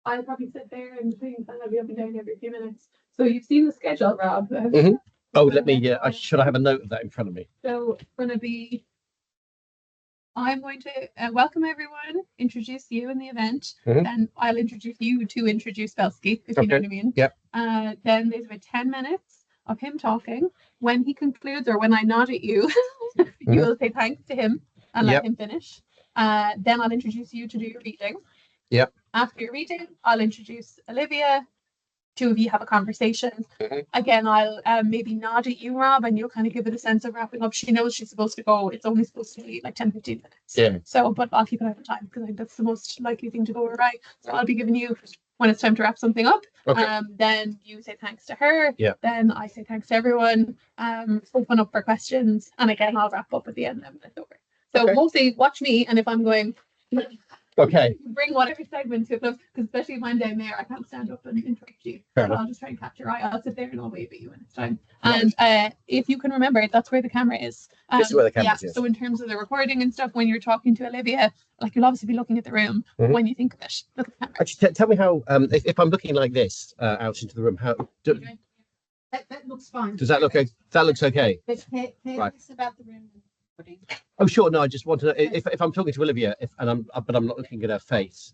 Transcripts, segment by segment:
I'll probably sit there and things, and I'll be up and down every few minutes. So you've seen the schedule, Rob. Oh, let me. Should I have a note of that in front of me? So it's going to be. I'm going to welcome everyone, introduce you in the event, then I'll introduce you to introduce Belsky, if you know what I mean. Yep. Then there's about 10 minutes of him talking. When he concludes, or when I nod at you, you will say thanks to him and let him finish. Then I'll introduce you to do your reading. Yep. After your reading, I'll introduce Olivia. Two of you have a conversation. Again, I'll maybe nod at you, Rob, and you'll kind of give it a sense of wrapping up. She knows she's supposed to go. It's only supposed to be like 10-15 minutes. Yeah. So, but I'll keep it out of time because I think that's the most likely thing to go right. So I'll be giving you when it's time to wrap something up. Okay. Then you say thanks to her. Yeah. Then I say thanks to everyone. Open up for questions, and again, I'll wrap up at the end when it's over. So mostly watch me, and if I'm going. Okay. Bring whatever segment to a close, because especially if I'm down there, I can't stand up and interrupt you. So I'll just try and catch your eye. I'll sit there and I'll wave at you when it's time. And if you can remember, that's where the camera is. This is where the camera is. So in terms of the recording and stuff, when you're talking to Olivia, like you'll obviously be looking at the room when you think of it. Look at the camera. Actually, tell me how. If I'm looking like this out into the room, how that looks fine. Does that look? That looks okay. But right. About the room. Oh sure, no. I just want to know if I'm talking to Olivia, but I'm not looking at her face.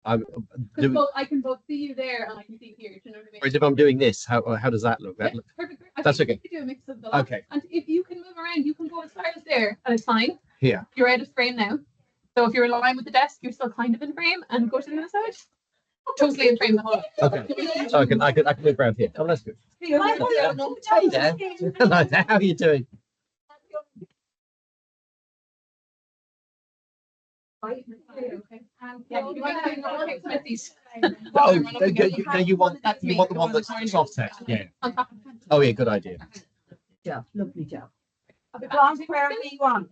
I can both see you there and I can see you here. Do you know what I mean? Whereas if I'm doing this, how does that look? Perfect. That's okay. Do a mix of the lot. Okay. And if you can move around, you can go as far as there, and it's fine. Yeah. You're out of frame now. So if you're in line with the desk, you're still kind of in frame, and go to the other side. Totally in frame the whole. Okay. So I can move around here. Oh, that's good. Hey there. Hello there. How are you doing? You want the one that's soft text, yeah. Oh yeah, good idea. Lovely job. Where do you want?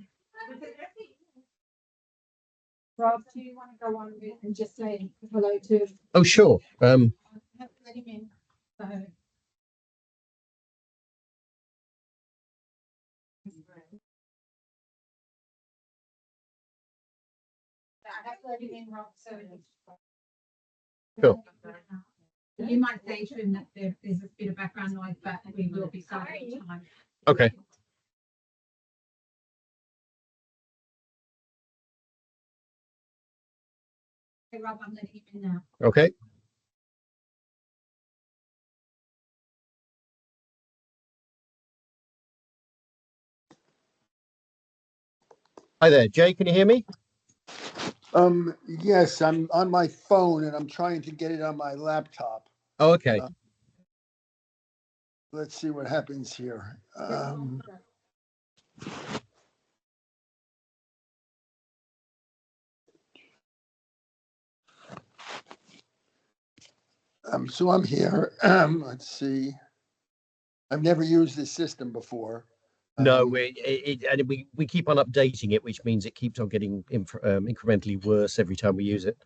Rob, do you want to go on and just say hello to? Oh sure. Let him in. Cool. You might say to him that there's a bit of background noise, but we will be silent time. Okay. Okay, Rob, I'm letting him in now. Okay. Hi there, Jay. Can you hear me? Yes, I'm on my phone and I'm trying to get it on my laptop. Oh, okay. Let's see what happens here. So I'm here. Let's see. I've never used this system before. No, we keep on updating it, which means it keeps on getting incrementally worse every time we use it.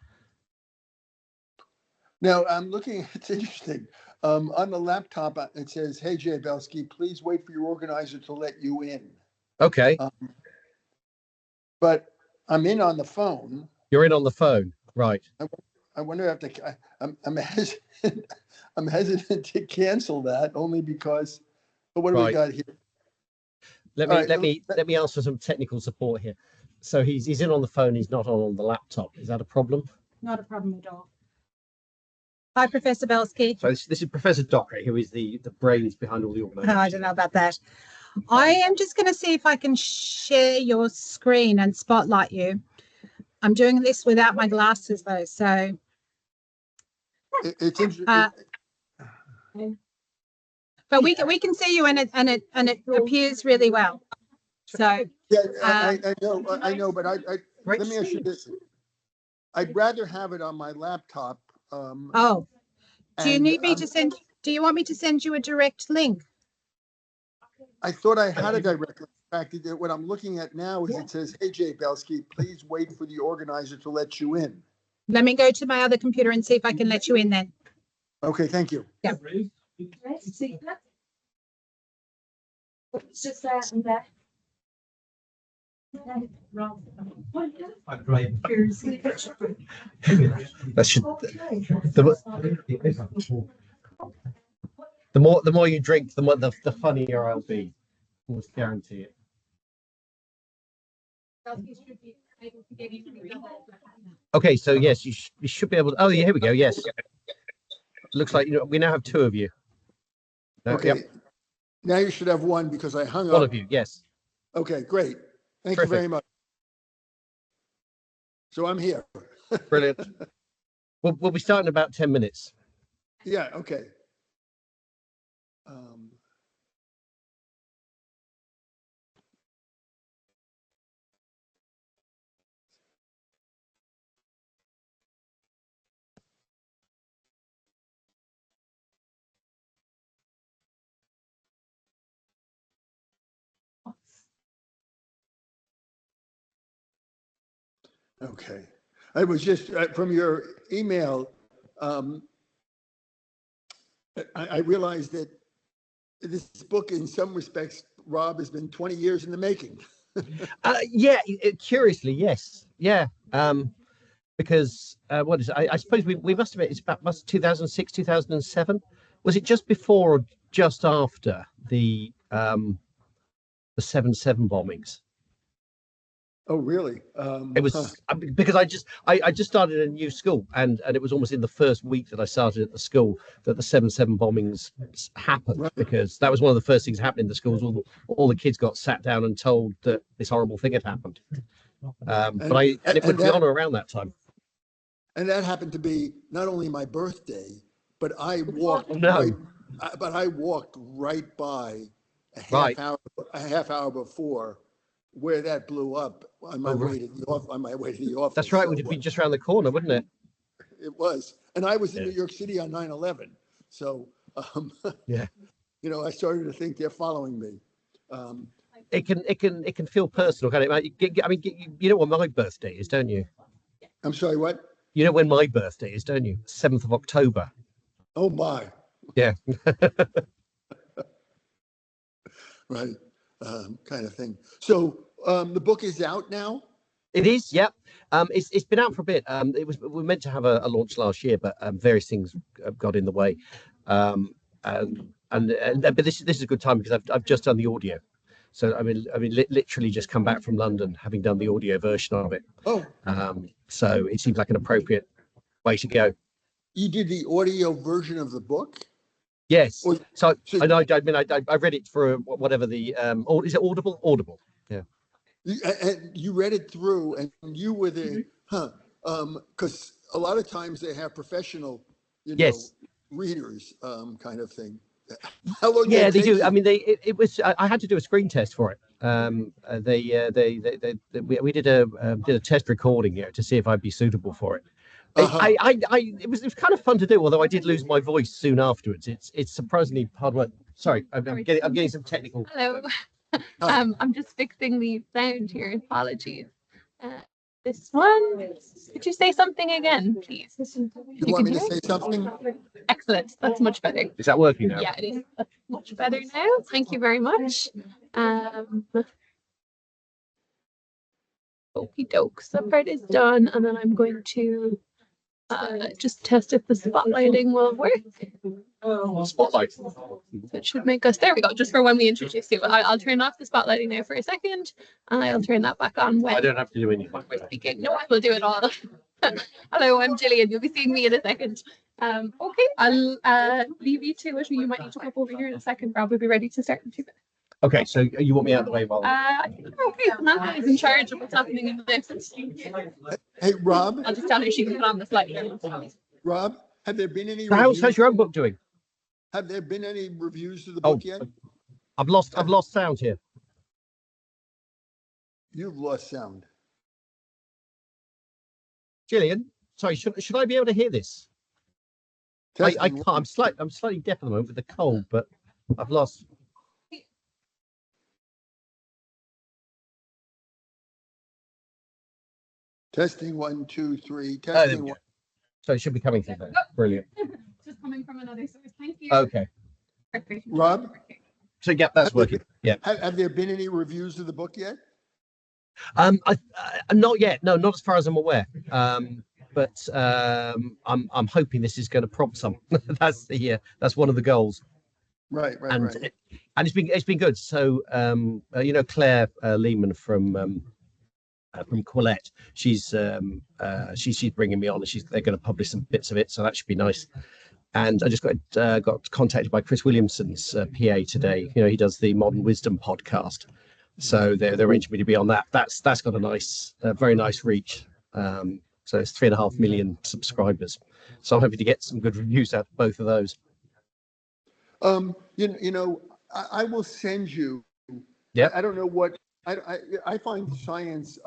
Now I'm looking. It's interesting. On the laptop, it says, "Hey Jay Belsky, please wait for your organizer to let you in." Okay. But I'm in on the phone. You're in on the phone, right? I wonder if I'm hesitant. I'm hesitant to cancel that only because. But what do we got here? Let me ask for some technical support here. So he's in on the phone. He's not on the laptop. Is that a problem? Not a problem at all. Hi, Professor Belsky. So this is Professor Dockery, who is the brains behind all the organisation. I don't know about that. I am just going to see if I can share your screen and spotlight you. I'm doing this without my glasses though, so. It's interesting. But we can see you and it appears really well. So yeah, I know, but let me ask you this. I'd rather have it on my laptop. Do you need me to send? Do you want me to send you a direct link? I thought I had a direct link. In fact, what I'm looking at now is it says, "Hey Jay Belsky, please wait for the organizer to let you in." Let me go to my other computer and see if I can let you in then. Okay, thank you. Yeah. It's just that and that. That should the more you drink, the funnier I'll be. Almost guarantee it. Okay, so yes, you should be able to. Oh, yeah, here we go. Yes, looks like we now have two of you. Okay. Yep. Now you should have one because I hung One up. of you, yes. Okay, great. Thank Terrific. you very much. So I'm here. Brilliant. We'll be starting in about 10 minutes. Yeah, okay. Okay. I was just from your email. I realized that this book, in some respects, Rob, has been 20 years in the making. Yeah, curiously, yes. Yeah. Because what is it? I suppose we must have it's about 2006, 2007. Was it just before or just after the 7/7 bombings? Oh, really? It was because I just started a new school, and it was almost in the first week that I started at the school that the 7/7 bombings happened. Right. Because that was one of the first things that happened in the schools. All the kids got sat down and told that this horrible thing had happened. But it would be on or around that time. And that happened to be not only my birthday, but I walked. I walked right by a half hour before where that blew up on my way to the office. That's right. It would be just around the corner, wouldn't it? It was, and I was in New York City on 9/11, so yeah. I started to think they're following me. It can feel personal, can it? I mean, you know what my birthday is, don't you? I'm sorry, what? You know when my birthday is, don't you? 7th of October. Oh my. Yeah. Right. Kind of thing. So the book is out now? It is, yep. It's been out for a bit. We were meant to have a launch last year, but various things got in the way. But this is a good time because I've just done the audio. So I mean, literally just come back from London, having done the audio version of it. Oh. So it seems like an appropriate way to go. You did the audio version of the book? Yes. So I read it for whatever the is it Audible? Audible. Yeah. And you read it through, and you were the because a lot of times they have professional, readers, kind of thing. How long? Yeah, they do. I mean, it was. I had to do a screen test for it. We did a test recording to see if I'd be suitable for it. It was kind of fun to do, although I did lose my voice soon afterwards. It's surprisingly hard work. Sorry, I'm getting some technical. Hello. I'm just fixing the sound here. Apologies. This one. Could you say something again, please? You want me to say something? Excellent. That's much better. Is that working now? Yeah, it is. That's much better now. Thank you very much. Okie doke. So that part is done, and then I'm going to just test if the spotlighting will work. Spotlight. So it should make us, there we go, just for when we introduce you. I'll turn off the spotlighting now for a second, and I'll turn that back on when I don't have to do anything. we're speaking. No, I will do it all. Hello, I'm Gillian. You'll be seeing me in a second. Okay, I'll leave you to it. You might need to pop over here in a second. Probably be ready to start in 2 minutes. Okay, so you want me out of the way while I think we're okay. Samantha is in charge of what's happening in the next. Hey, Rob. I'll just tell her she can put on the slide. Rob, have there been any? How's your own book doing? Have there been any reviews of the book yet? I've lost sound here. You've lost sound. Gillian, sorry, should I be able to hear this? I can't. I'm slightly deaf at the moment with the cold, but I've lost. Testing 1, 2, 3. Testing 1. So it should be coming through there. Brilliant. Just coming from another source. Thank you. Okay. Rob? So yeah, that's working. Yeah. Have there been any reviews of the book yet? Not yet. No, not as far as I'm aware. But I'm hoping this is going to prompt some. That's one of the goals. Right. And it's been good. So Claire Lehman from Quillette, she's bringing me on, and they're going to publish some bits of it, so that should be nice. And I just got contacted by Chris Williamson's PA today. He does the Modern Wisdom podcast, so they're arranging me to be on that. That's got a very nice reach. So it's 3.5 million subscribers. So I'm hoping to get some good reviews out of both of those. I will send you. Yeah. I don't know what I find science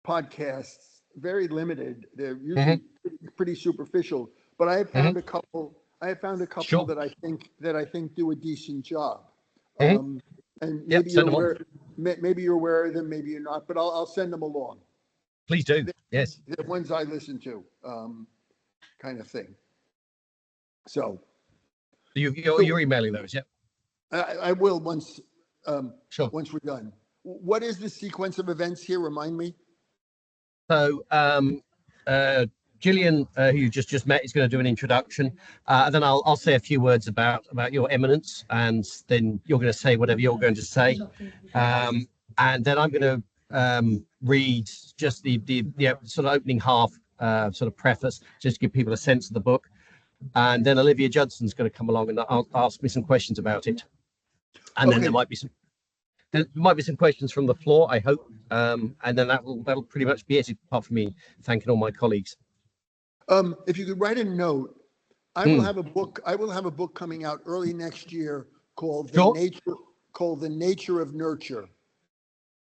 podcasts very limited. They're usually pretty superficial. But I have found a couple. Sure. that I think do a decent job. Mm-hmm. And maybe you're aware of them, maybe you're not. But I'll send them along. Please do. Yes. The ones I listen to, kind of thing. So. You're emailing those, yeah? I will once. Sure. Once we're done. What is the sequence of events here? Remind me. So Gillian, who you just met, is going to do an introduction, and then I'll say a few words about your eminence, and then you're going to say whatever you're going to say, and then I'm going to read just the sort of opening half, sort of preface, just to give people a sense of the book, and then Olivia Judson's going to come along and ask me some questions about it, and then there might be some questions from the floor, I hope, and then that'll pretty much be it, apart from me thanking all my colleagues. If you could write a note, I will have a book coming out early next year called The Nature of Nurture.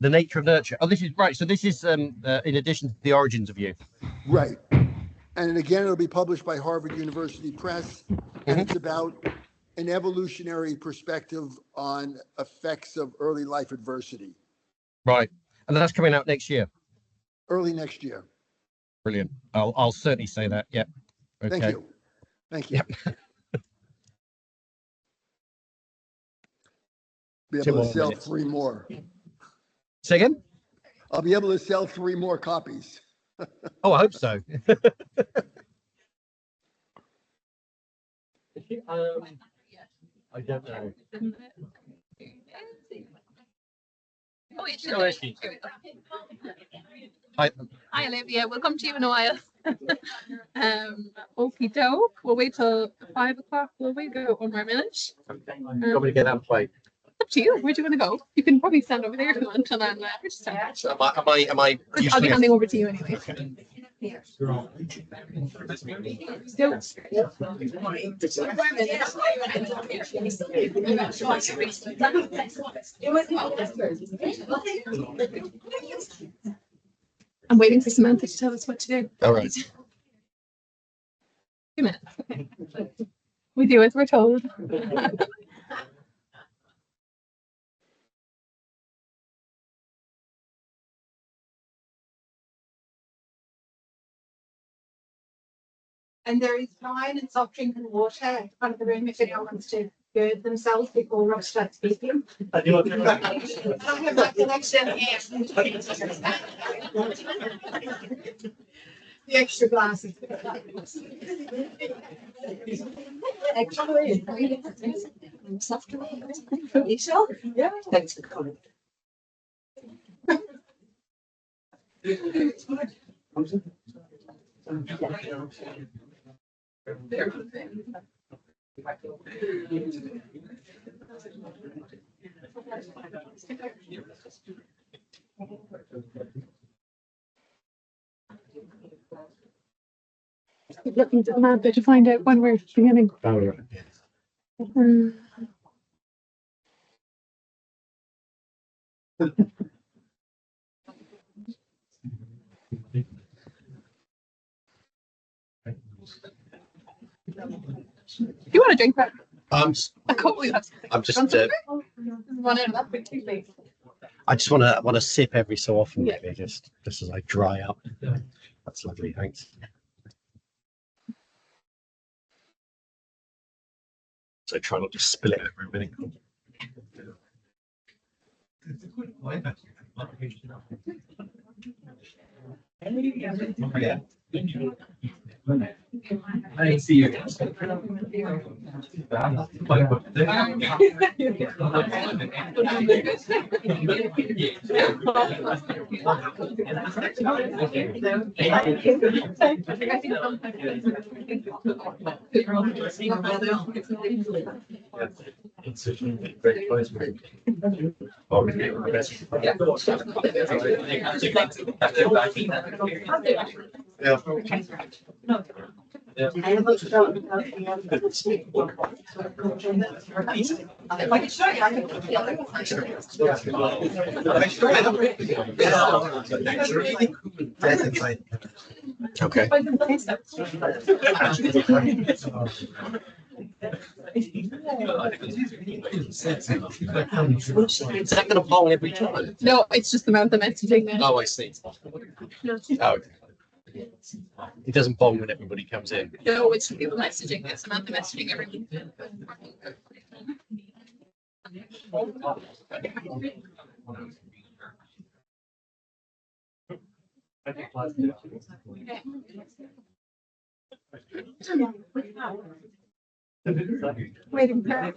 The Nature of Nurture. Oh, this is right. So this is in addition to The Origins of You. Right. And again, it'll be published by Harvard University Press, and it's about an evolutionary perspective on effects of early life adversity. Right. And that's coming out next year. Early next year. Brilliant. I'll certainly say that. Yeah. Okay. Thank you. Yep. Be able to sell 3 more. Say again? I'll be able to sell 3 more copies. Oh, I hope so. I don't know. Oh, it's Hi, Olivia. We'll come to you in a while. Okie doke. We'll wait till 5 o'clock. Will we go 1 more minute? You want me to get that plate? Up to you. Where do you want to go? You can probably stand over there if you want, and then just Am I? I'll be handing over to you anyway. I'm waiting for Samantha to tell us what to do. All right. 2 minutes. We do as we're told. And there is wine and soft drink and water in front of the room if anyone wants to gird themselves before Rob starts speaking. I don't have that connection here. The extra glasses. Soft drink. You sure? Yeah. Thanks for coming. Looking to the map to find out when we're beginning. All right. Do you want a drink, Brett? I'm just. One in that big please. I just want to sip every so often, really, just as I dry up. That's lovely, thanks. So try not to spill it over everything. Yeah. I didn't see you. It's such a great place. Yeah. I can show you. Okay. Is that going to bong every time? No, it's just the amount of messaging now. Oh, I see. Oh, it doesn't bong when everybody comes in. No, it's people messaging. It's the amount of messaging every week. Waiting for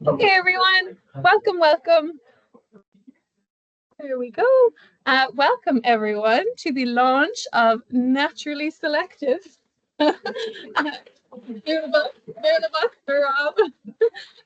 Okay, everyone. Welcome. There we go. Welcome, everyone, to the launch of Naturally Selective. Rob.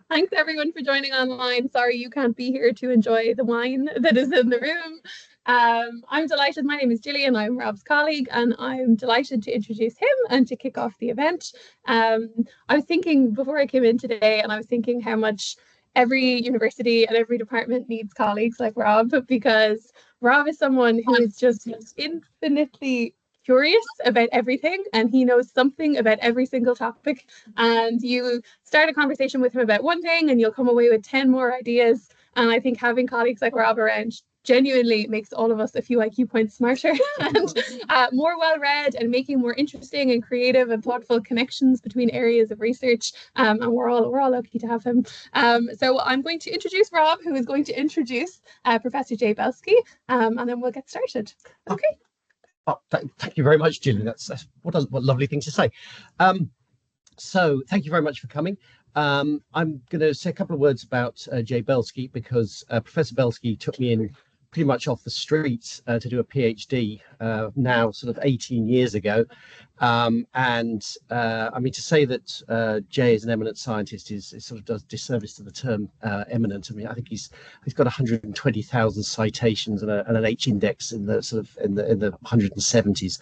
Thanks, everyone, for joining online. Sorry you can't be here to enjoy the wine that is in the room. I'm delighted. My name is Gillian. I'm Rob's colleague, and I'm delighted to introduce him and to kick off the event. I was thinking before I came in today, and I was thinking how much every university and every department needs colleagues like Rob, because Rob is someone who is just infinitely curious about everything, and he knows something about every single topic. And you start a conversation with him about one thing and you'll come away with 10 more ideas. And I think having colleagues like Rob around genuinely makes all of us a few IQ points smarter and more well-read, and making more interesting and creative and thoughtful connections between areas of research. And we're all lucky to have him. So I'm going to introduce Rob, who is going to introduce Professor Jay Belsky, and then we'll get started. Okay. Oh, thank you very much, Gillian. That's what lovely thing to say. So thank you very much for coming. I'm going to say a couple of words about Jay Belsky, because Professor Belsky took me in pretty much off the street to do a PhD now sort of 18 years ago. I mean, to say that Jay is an eminent scientist is sort of does disservice to the term eminent. I mean, I think he's got 120,000 citations and an H index in the sort of in the 170s.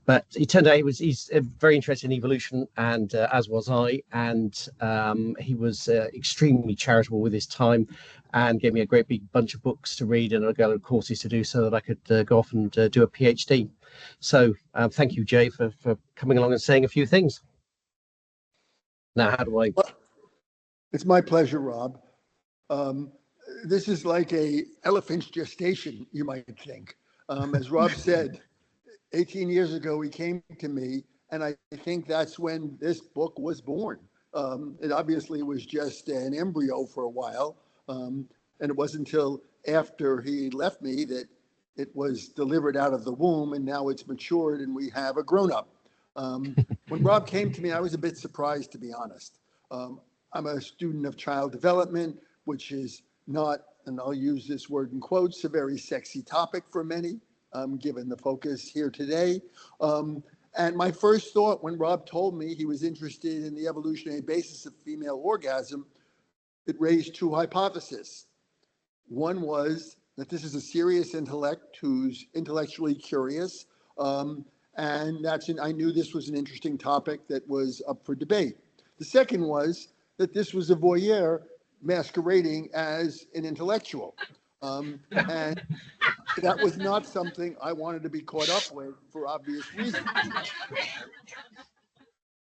But it turned out he's very interested in evolution, and as was I. And he was extremely charitable with his time, and gave me a great big bunch of books to read and a go of courses to do, so that I could go off and do a PhD. So thank you, Jay, for coming along and saying a few things. Now, how do I? Well, it's my pleasure, Rob. This is like a elephant's gestation, you might think. As Rob said, 18 years ago, he came to me, and I think that's when this book was born. It obviously was just an embryo for a while. And it wasn't until after he left me that it was delivered out of the womb, and now it's matured and we have a grown-up. When Rob came to me, I was a bit surprised, to be honest. I'm a student of child development, which is not, and I'll use this word in quotes, a very sexy topic for many, given the focus here today. And my first thought when Rob told me he was interested in the evolutionary basis of female orgasm, it raised two hypotheses. One was that this is a serious intellect who's intellectually curious, and I knew this was an interesting topic that was up for debate. The second was that this was a voyeur masquerading as an intellectual, and that was not something I wanted to be caught up with for obvious reasons.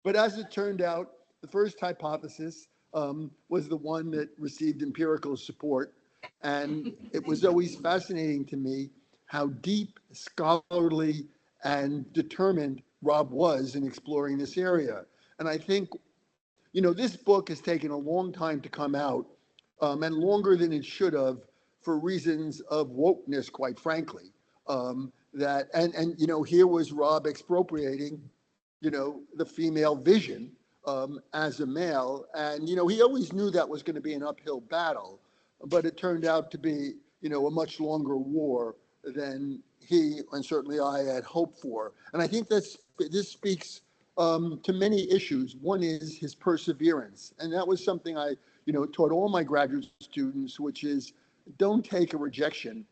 But as it turned out, the first hypothesis was the one that received empirical support. And it was always fascinating to me how deep, scholarly, and determined Rob was in exploring this area. And I think you know, this book has taken a long time to come out, and longer than it should have for reasons of wokeness, quite frankly. And you know, here was Rob expropriating, you know, the female vision as a male. And, you know, he always knew that was going to be an uphill battle, but it turned out to be, you know, a much longer war than he and certainly I had hoped for. And I think this speaks to many issues. One is his perseverance. And that was something I, you know, taught all my graduate students, which is don't take a rejection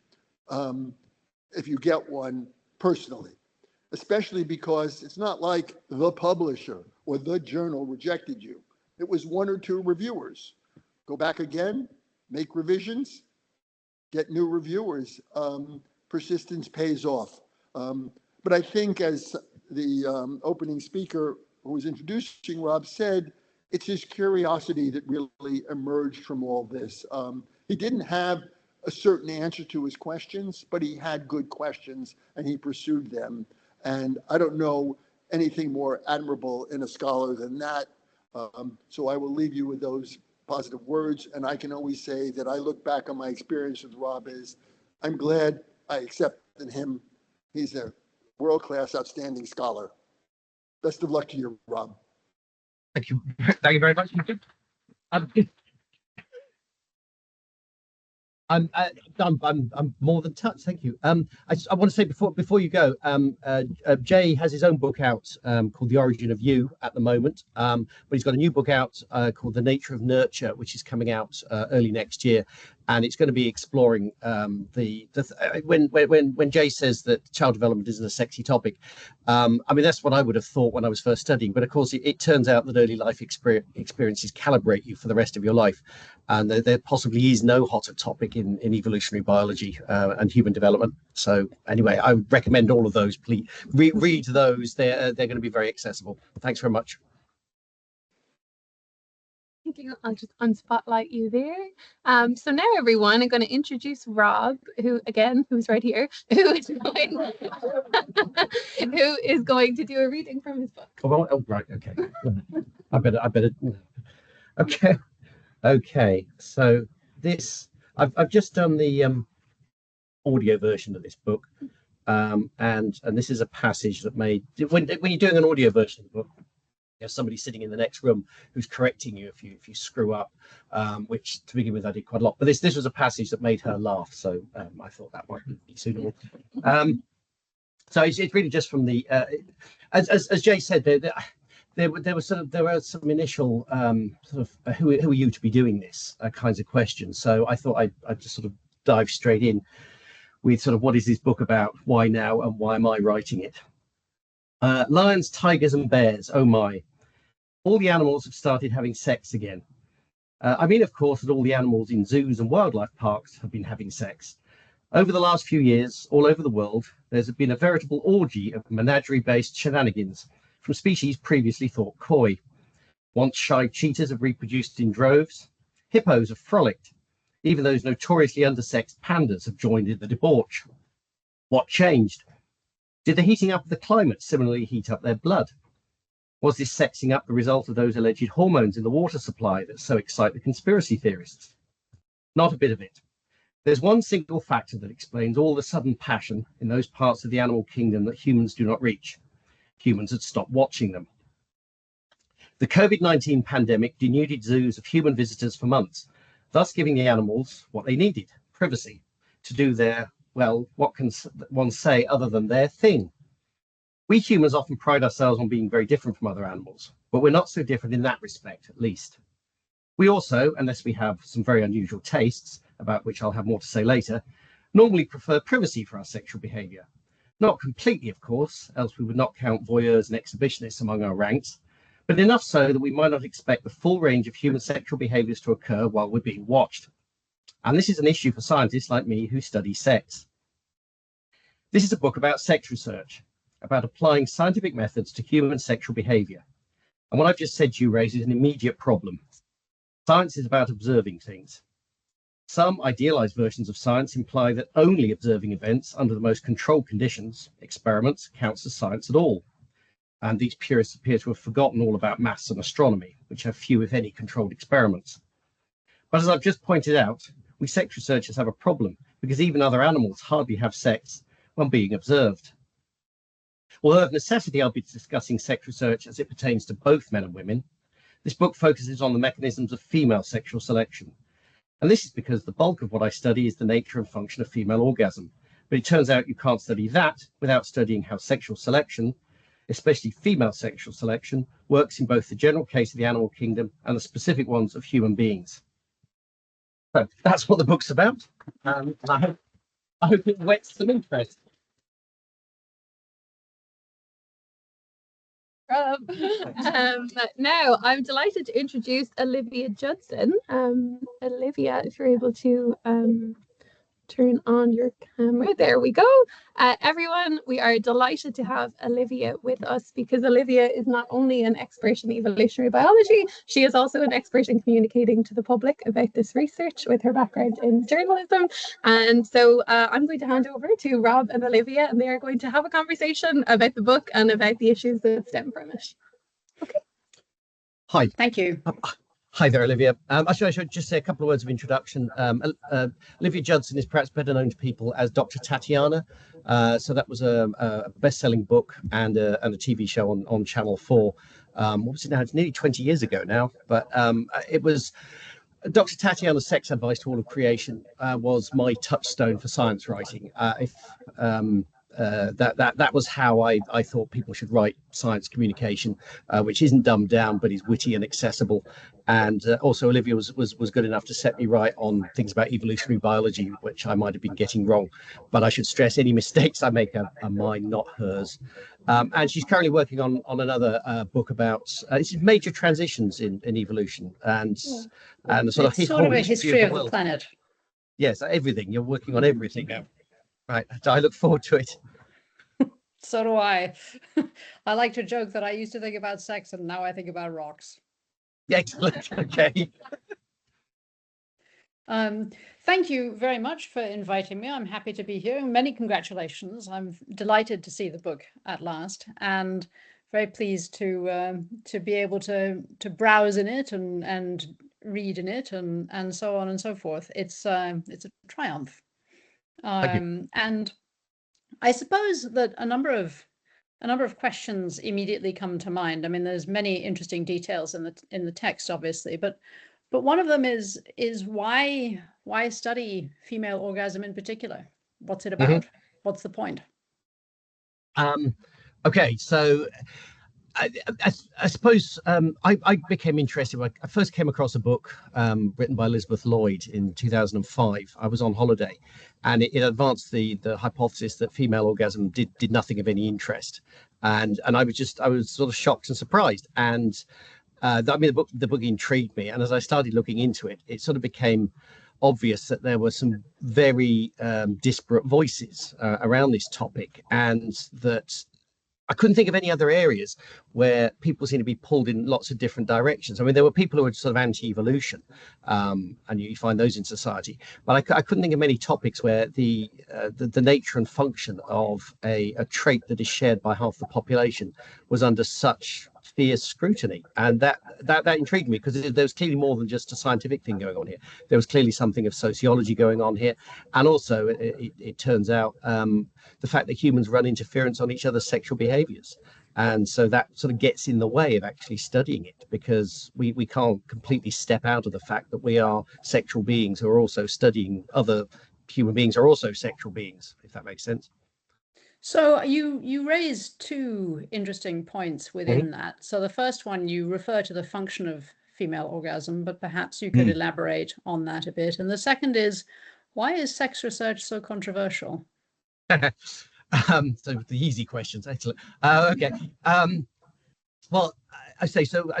if you get one personally, especially because it's not like the publisher or the journal rejected you. It was one or two reviewers. Go back again, make revisions, get new reviewers. Persistence pays off. But I think, as the opening speaker who was introducing Rob said, it's his curiosity that really emerged from all this. He didn't have a certain answer to his questions, but he had good questions and he pursued them. And I don't know anything more admirable in a scholar than that. So I will leave you with those positive words. And I can always say that I look back on my experience with Rob as I'm glad I accepted him. He's a world-class, outstanding scholar. Best of luck to you, Rob. Thank you. Thank you very much. I'm more than touched. Thank you. I want to say before you go, Jay has his own book out called The Origin of You at the moment, but he's got a new book out called The Nature of Nurture, which is coming out early next year, and it's going to be exploring when Jay says that child development isn't a sexy topic. I mean, that's what I would have thought when I was first studying, but of course it turns out that early life experiences calibrate you for the rest of your life, and there possibly is no hotter topic in evolutionary biology and human development. So anyway, I would recommend all of those. Please read those. They're going to be very accessible. Thanks very much. Thank you. I'll just unspotlight you there. So now, everyone, I'm going to introduce Rob, who's right here, who is going to do a reading from his book. Oh, right. Okay. I better. Okay. So this, I've just done the audio version of this book, and this is a passage that when you're doing an audio version of the book, you have somebody sitting in the next room who's correcting you if you screw up, which to begin with I did quite a lot. But this was a passage that made her laugh, so I thought that might be suitable. So it's really just from the as Jay said, there were some initial who are you to be doing this kinds of questions. So I thought I'd just sort of dive straight in with sort of what is this book about, why now, and why am I writing it? Lions, tigers, and bears. Oh my! All the animals have started having sex again. I mean, of course, that all the animals in zoos and wildlife parks have been having sex. Over the last few years, all over the world, there's been a veritable orgy of menagerie-based shenanigans from species previously thought coy. Once shy cheetahs have reproduced in droves. Hippos have frolicked. Even those notoriously undersexed pandas have joined in the debauch. What changed? Did the heating up of the climate similarly heat up their blood? Was this sexing up the result of those alleged hormones in the water supply that so excite the conspiracy theorists? Not a bit of it. There's one single factor that explains all the sudden passion in those parts of the animal kingdom that humans do not reach. Humans had stopped watching them. The COVID-19 pandemic denuded zoos of human visitors for months, thus giving the animals what they needed, privacy, to do their, well, what can one say other than their thing? We humans often pride ourselves on being very different from other animals, but we're not so different in that respect, at least. We also, unless we have some very unusual tastes, about which I'll have more to say later, normally prefer privacy for our sexual behaviour. Not completely, of course, else we would not count voyeurs and exhibitionists among our ranks, but enough so that we might not expect the full range of human sexual behaviours to occur while we're being watched. And this is an issue for scientists like me who study sex. This is a book about sex research, about applying scientific methods to human sexual behaviour. And what I've just said to you raises an immediate problem. Science is about observing things. Some idealized versions of science imply that only observing events under the most controlled conditions, experiments, counts as science at all. and these purists appear to have forgotten all about maths and astronomy, which have few, if any, controlled experiments. But as I've just pointed out, we sex researchers have a problem, because even other animals hardly have sex when being observed. Although of necessity I'll be discussing sex research as it pertains to both men and women, this book focuses on the mechanisms of female sexual selection. And this is because the bulk of what I study is the nature and function of female orgasm. But it turns out you can't study that without studying how sexual selection, especially female sexual selection, works in both the general case of the animal kingdom and the specific ones of human beings. So that's what the book's about. And I hope it whets some interest. Now, I'm delighted to introduce Olivia Judson. Olivia, if you're able to turn on your camera. There we go. Everyone, we are delighted to have Olivia with us because Olivia is not only an expert in evolutionary biology, she is also an expert in communicating to the public about this research with her background in journalism. And so I'm going to hand over to Rob and Olivia, and they are going to have a conversation about the book and about the issues that stem from it. Okay. Hi. Thank you. Hi there, Olivia. Actually, I should just say a couple of words of introduction. Olivia Judson is perhaps better known to people as Dr. Tatiana. So that was a best-selling book and a TV show on Channel 4. What was it now? It's nearly 20 years ago now. But it was Dr. Tatiana's Sex Advice to All of Creation was my touchstone for science writing. That was how I thought people should write science communication, which isn't dumbed down but is witty and accessible. And also Olivia was good enough to set me right on things about evolutionary biology, which I might have been getting wrong. But I should stress any mistakes I make are mine, not hers. And she's currently working on another book about major transitions in evolution and sort of a history of the planet. Yes, everything. You're working on everything now. Right. So I look forward to it. So do I. I like to joke that I used to think about sex and now I think about rocks. Excellent. Okay. Thank you very much for inviting me. I'm happy to be here. Many congratulations. I'm delighted to see the book at last and very pleased to be able to browse in it and read in it and so on and so forth. It's a triumph. And I suppose that a number of questions immediately come to mind. I mean, there's many interesting details in the text, obviously, but one of them is why study female orgasm in particular? What's it about? Mm-hmm. What's the point? Okay, so I suppose I became interested. I first came across a book written by Elizabeth Lloyd in 2005. I was on holiday, and it advanced the hypothesis that female orgasm did nothing of any interest, and I was sort of shocked and surprised. And the book intrigued me, and as I started looking into it, it sort of became obvious that there were some very disparate voices around this topic, and that I couldn't think of any other areas where people seem to be pulled in lots of different directions. I mean, there were people who were sort of anti-evolution, and you find those in society. But I couldn't think of many topics where the nature and function of a trait that is shared by half the population was under such fierce scrutiny. And that intrigued me, because there was clearly more than just a scientific thing going on here. There was clearly something of sociology going on here. And also, it turns out the fact that humans run interference on each other's sexual behaviors. And so that sort of gets in the way of actually studying it, because we can't completely step out of the fact that we are sexual beings who are also studying other human beings who are also sexual beings, if that makes sense. So you raised two interesting points within that. So the first one, you refer to the function of female orgasm, but perhaps you could elaborate on that a bit. And the second is, why is sex research so controversial? So the easy questions, excellent. Okay. Well, I say so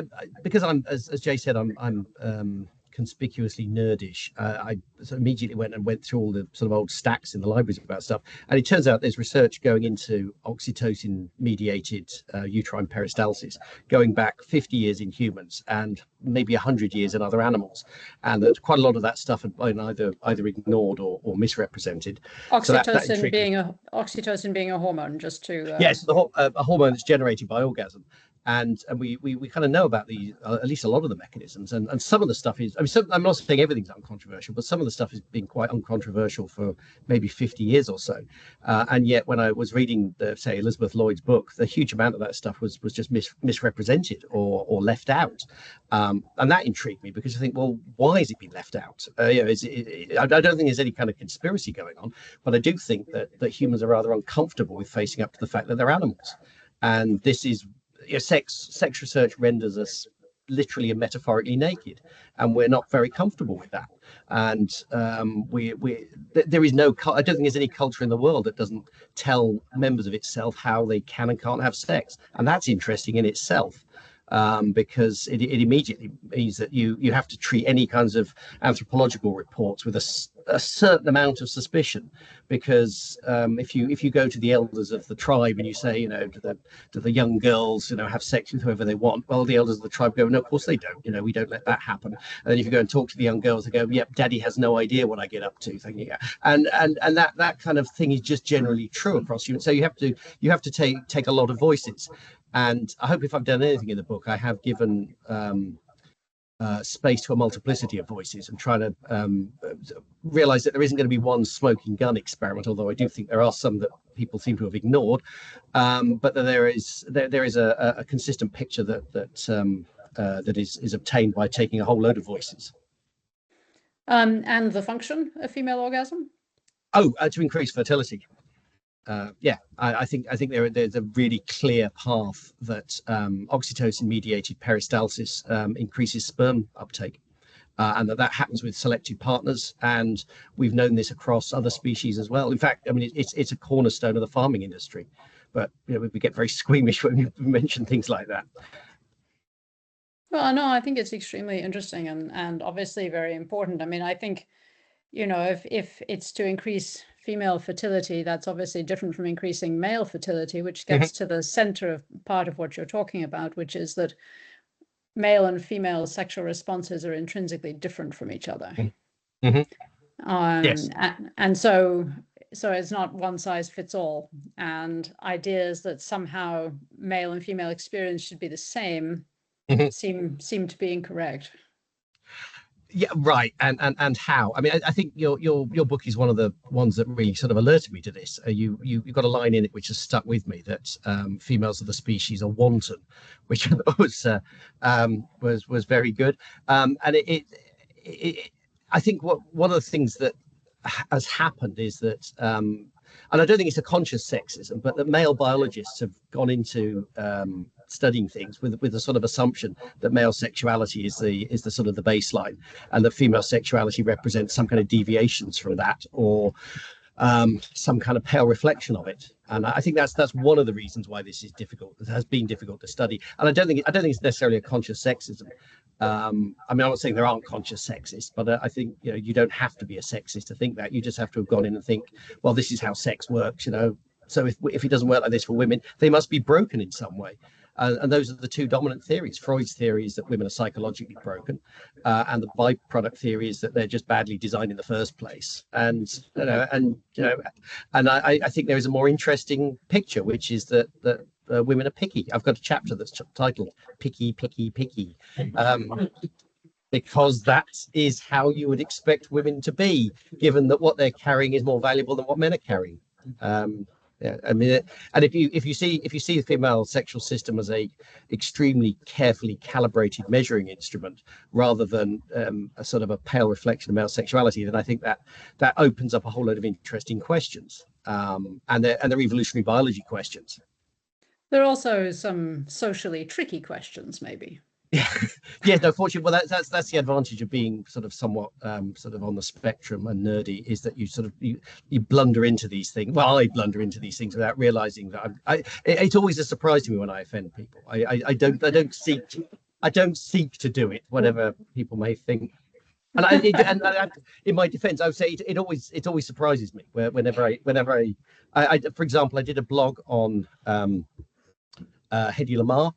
because I'm, as Jay said, I'm conspicuously nerdish, I sort of immediately went through all the sort of old stacks in the libraries about stuff, and it turns out there's research going into oxytocin-mediated uterine peristalsis, going back 50 years in humans and maybe 100 years in other animals, and that quite a lot of that stuff had been either ignored or misrepresented. Oxytocin being a hormone, just to yes, a hormone that's generated by orgasm. And we kind of know about the at least a lot of the mechanisms, and some of the stuff is, I mean, I'm not saying everything's uncontroversial, but some of the stuff has been quite uncontroversial for maybe 50 years or so. And yet when I was reading say Elizabeth Lloyd's book, the huge amount of that stuff was just misrepresented or left out. And that intrigued me, because I think, well, why has it been left out? I don't think there's any kind of conspiracy going on, but I do think that humans are rather uncomfortable with facing up to the fact that they're animals. And this is, sex research renders us literally and metaphorically naked, and we're not very comfortable with that. And there is no, I don't think there's any culture in the world that doesn't tell members of itself how they can and can't have sex, and that's interesting in itself. Because it immediately means that you have to treat any kinds of anthropological reports with a certain amount of suspicion, because if you go to the elders of the tribe and you say, do the young girls have sex with whoever they want, well, the elders of the tribe go, no, of course they don't, we don't let that happen. And then if you go and talk to the young girls, they go, yep, daddy has no idea what I get up to, thinking, yeah. And that kind of thing is just generally true across humans. So you have to take a lot of voices. And I hope if I've done anything in the book, I have given space to a multiplicity of voices, and trying to realize that there isn't going to be one smoking gun experiment, although I do think there are some that people seem to have ignored, but that there is a consistent picture that is obtained by taking a whole load of voices. And the function of female orgasm? To increase fertility. I think there's a really clear path that oxytocin-mediated peristalsis increases sperm uptake, and that happens with selective partners, and we've known this across other species as well. In fact, I mean, it's a cornerstone of the farming industry, but we get very squeamish when we mention things like that. Well, no, I think it's extremely interesting and obviously very important. I mean, I think, if it's to increase female fertility, that's obviously different from increasing male fertility, which gets to the center of part of what you're talking about, which is that male and female sexual responses are intrinsically different from each other. Yes. And so it's not one size fits all, and ideas that somehow male and female experience should be the same seem to be incorrect. Yeah, right. And how? I mean, I think your book is one of the ones that really sort of alerted me to this. You got a line in it which has stuck with me, that females of the species are wanton, which was very good. And I think one of the things that has happened is that, and I don't think it's a conscious sexism, but that male biologists have gone into studying things with the sort of assumption that male sexuality is the sort of the baseline, and that female sexuality represents some kind of deviations from that, or some kind of pale reflection of it. And I think that's one of the reasons why this is difficult. It has been difficult to study, and I don't think it's necessarily a conscious sexism. I mean, I'm not saying there aren't conscious sexists, but I think you don't have to be a sexist to think that. You just have to have gone in and think, well, this is how sex works, So if it doesn't work like this for women, they must be broken in some way. And those are the two dominant theories. Freud's theory is that women are psychologically broken, and the byproduct theory is that they're just badly designed in the first place. And I think there is a more interesting picture, which is that women are picky. I've got a chapter that's titled "Picky, Picky, Picky," because that is how you would expect women to be, given that what they're carrying is more valuable than what men are carrying. Yeah, I mean, and if you see the female sexual system as a extremely carefully calibrated measuring instrument, rather than a sort of a pale reflection of male sexuality, then I think that opens up a whole load of interesting questions, and they're evolutionary biology questions. There are also some socially tricky questions, maybe. Yeah, no, fortunately, well, that's the advantage of being sort of somewhat sort of on the spectrum and nerdy, is that you sort of you blunder into these things. Well, I blunder into these things without realizing that it's always a surprise to me when I offend people. I don't seek to do it, whatever people may think. And in my defense, I would say it always surprises me whenever I for example, I did a blog on Hedy Lamarr.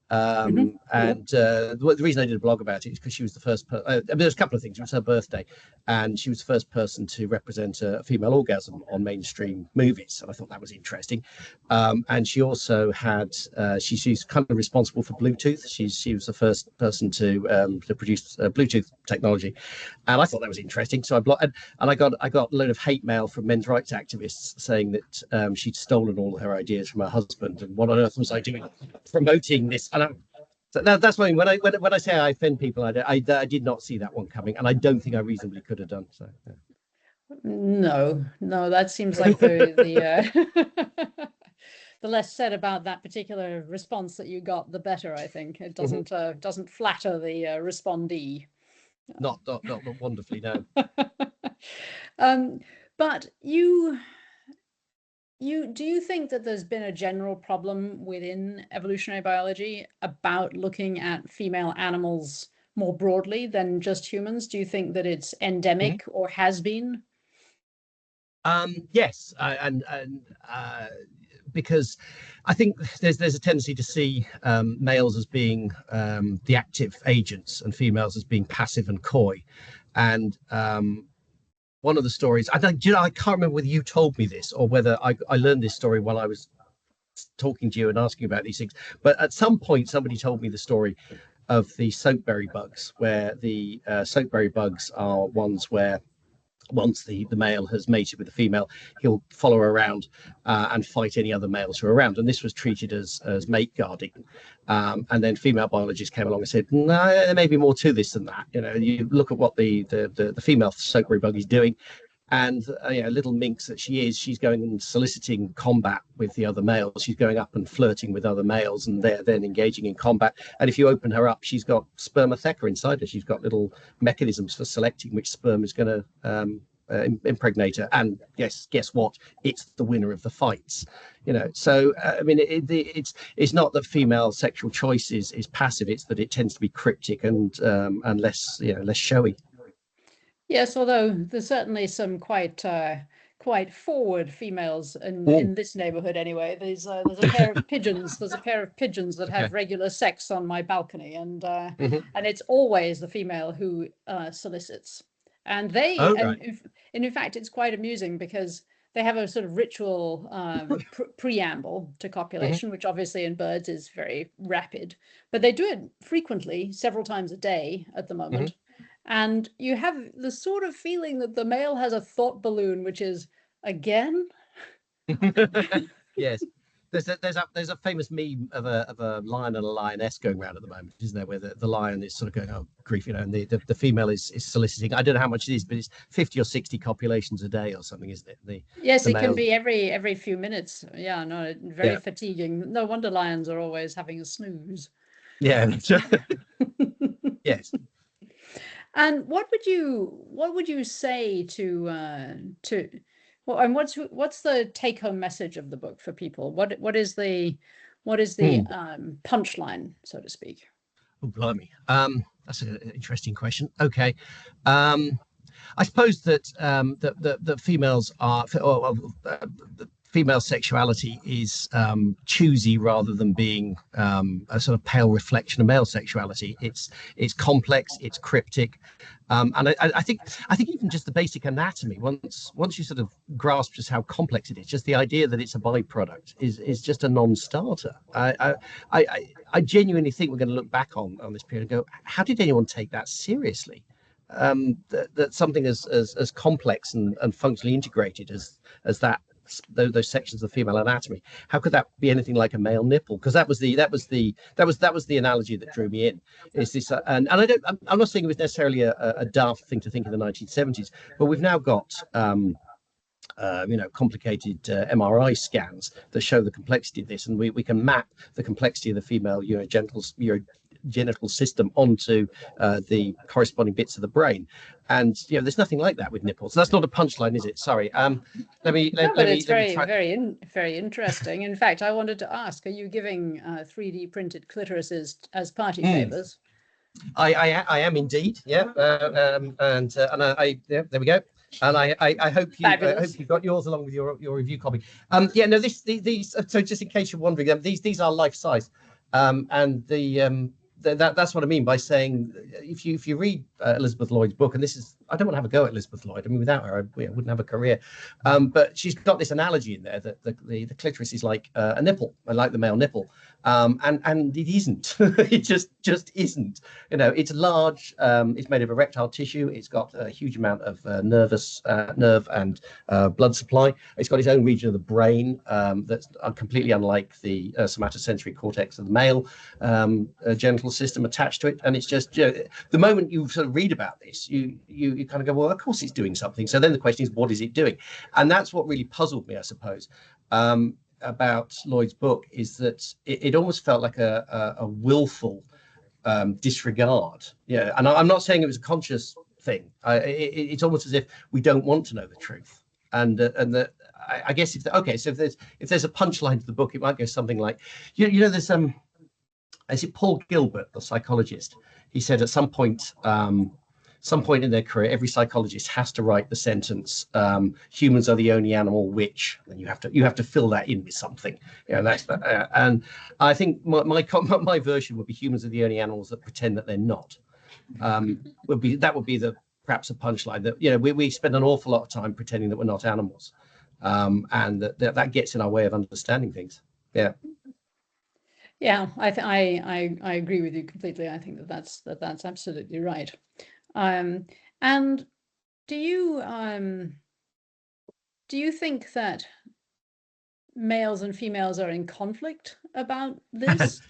And the reason I did a blog about it is because she was the first person. There's a couple of things. It was her birthday, and she was the first person to represent a female orgasm on mainstream movies. And I thought that was interesting. And she also had she's kind of responsible for Bluetooth. She was the first person to produce Bluetooth technology, and I thought that was interesting. So I blogged, and I got a load of hate mail from men's rights activists saying that she'd stolen all her ideas from her husband, and what on earth was I doing promoting this? So that's why when I say I offend people, I did not see that one coming, and I don't think I reasonably could have done so. Yeah. No, that seems like the the less said about that particular response that you got, the better. I think it doesn't flatter the respondee. Not wonderfully, no. But do you think that there's been a general problem within evolutionary biology about looking at female animals more broadly than just humans? Do you think that it's endemic or has been? Yes, because I think there's a tendency to see males as being the active agents and females as being passive and coy. And one of the stories, I can't remember whether you told me this or whether I learned this story while I was talking to you and asking about these things. But at some point, somebody told me the story of the soapberry bugs, where the soapberry bugs are ones where once the male has mated with the female, he'll follow her around and fight any other males who are around. And this was treated as mate guarding. And then female biologists came along and said, no, there may be more to this than that. You know, you look at what the female soapberry bug is doing, and little minx that she is, she's going and soliciting combat with the other males. She's going up and flirting with other males, and they're then engaging in combat. And if you open her up, she's got spermatheca inside her. She's got little mechanisms for selecting which sperm is going to impregnate her. And guess what? It's the winner of the fights. You know, so I mean, it's not that female sexual choice is passive. It's that it tends to be cryptic and less showy. Yes, although there's certainly some quite forward females in this neighborhood anyway. There's a pair of pigeons. There's a pair of pigeons that have regular sex on my balcony, and it's always the female who solicits. And they, and in fact, it's quite amusing because they have a sort of ritual preamble to copulation, which obviously in birds is very rapid, but they do it frequently, several times a day at the moment. And you have the sort of feeling that the male has a thought balloon, which is, again? Yes. There's a famous meme of a lion and a lioness going around at the moment, isn't there? Where the lion is sort of going, oh grief, you know, and the female is soliciting. I don't know how much it is, but it's 50 or 60 copulations a day or something, isn't it? Yes, it can be every few minutes. Yeah, no, very fatiguing. No wonder lions are always having a snooze. Yeah. Yes. And what would you say to well, and what's the take-home message of the book for people? What is the punchline, so to speak? Oh, blimey. That's an interesting question. Okay. I suppose that the females are, female sexuality is choosy rather than being a sort of pale reflection of male sexuality. It's complex, it's cryptic, and I think even just the basic anatomy, once you sort of grasp just how complex it is, just the idea that it's a byproduct is just a non-starter. I genuinely think we're going to look back on this period and go, how did anyone take that seriously? That something as complex and functionally integrated as those sections of the female anatomy, how could that be anything like a male nipple? Because that was the analogy that drew me in. Is this and I'm not saying it was necessarily a daft thing to think in the 1970s, but we've now got complicated MRI scans that show the complexity of this, and we can map the complexity of the female urogenital system onto the corresponding bits of the brain. And there's nothing like that with nipples. That's not a punchline, is it? Sorry. It's very interesting. In fact, I wanted to ask: are you giving 3D printed clitorises as party favors? I am indeed, yeah, and yeah, there we go. And I hope you got yours along with your review copy. Yeah, no, these so just in case you're wondering, these are life size, and that's what I mean by saying if you read Elizabeth Lloyd's book, and this is, I don't want to have a go at Elizabeth Lloyd. I mean, without her, I wouldn't have a career. But she's got this analogy in there that the clitoris is like a nipple, like the male nipple, and it isn't. It just isn't. You know, it's large. It's made of erectile tissue. It's got a huge amount of nerve and blood supply. It's got its own region of the brain that's completely unlike the somatosensory cortex of the male genital system attached to it. And it's just, you know, the moment you sort of read about this, you kind of go, well, of course it's doing something. So then the question is, what is it doing? And that's what really puzzled me, I suppose, about Lloyd's book, is that it almost felt like a willful disregard. Yeah, and I'm not saying it was a conscious thing. It's almost as if we don't want to know the truth. And that I guess if there's a punchline to the book, it might go something like, you know, there's is it Paul Gilbert, the psychologist? He said at some point in their career, every psychologist has to write the sentence, "Humans are the only animal which," and you have to fill that in with something. You know, that's and I think my version would be, "Humans are the only animals that pretend that they're not." Would be perhaps a punchline that, you know, we spend an awful lot of time pretending that we're not animals, and that gets in our way of understanding things. Yeah. Yeah, I agree with you completely. I think that's absolutely right. And do you think that males and females are in conflict about this?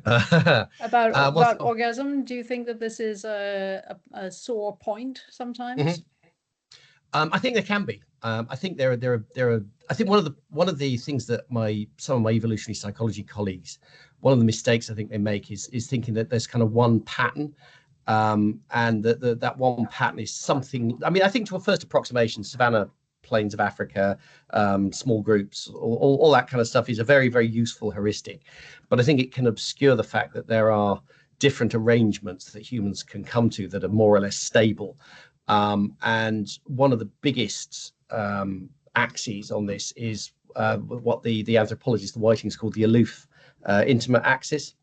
About orgasm? Do you think that this is a sore point sometimes? Mm-hmm. I think there can be. I think there are. I think one of the things that some of my evolutionary psychology colleagues, one of the mistakes I think they make is thinking that there's kind of one pattern, and that one pattern is something. I mean, I think to a first approximation, savanna plains of Africa, small groups, all that kind of stuff is a very, very useful heuristic. But I think it can obscure the fact that there are different arrangements that humans can come to that are more or less stable. And one of the biggest axes on this is what the anthropologists, the Whitings, called the aloof intimate axis.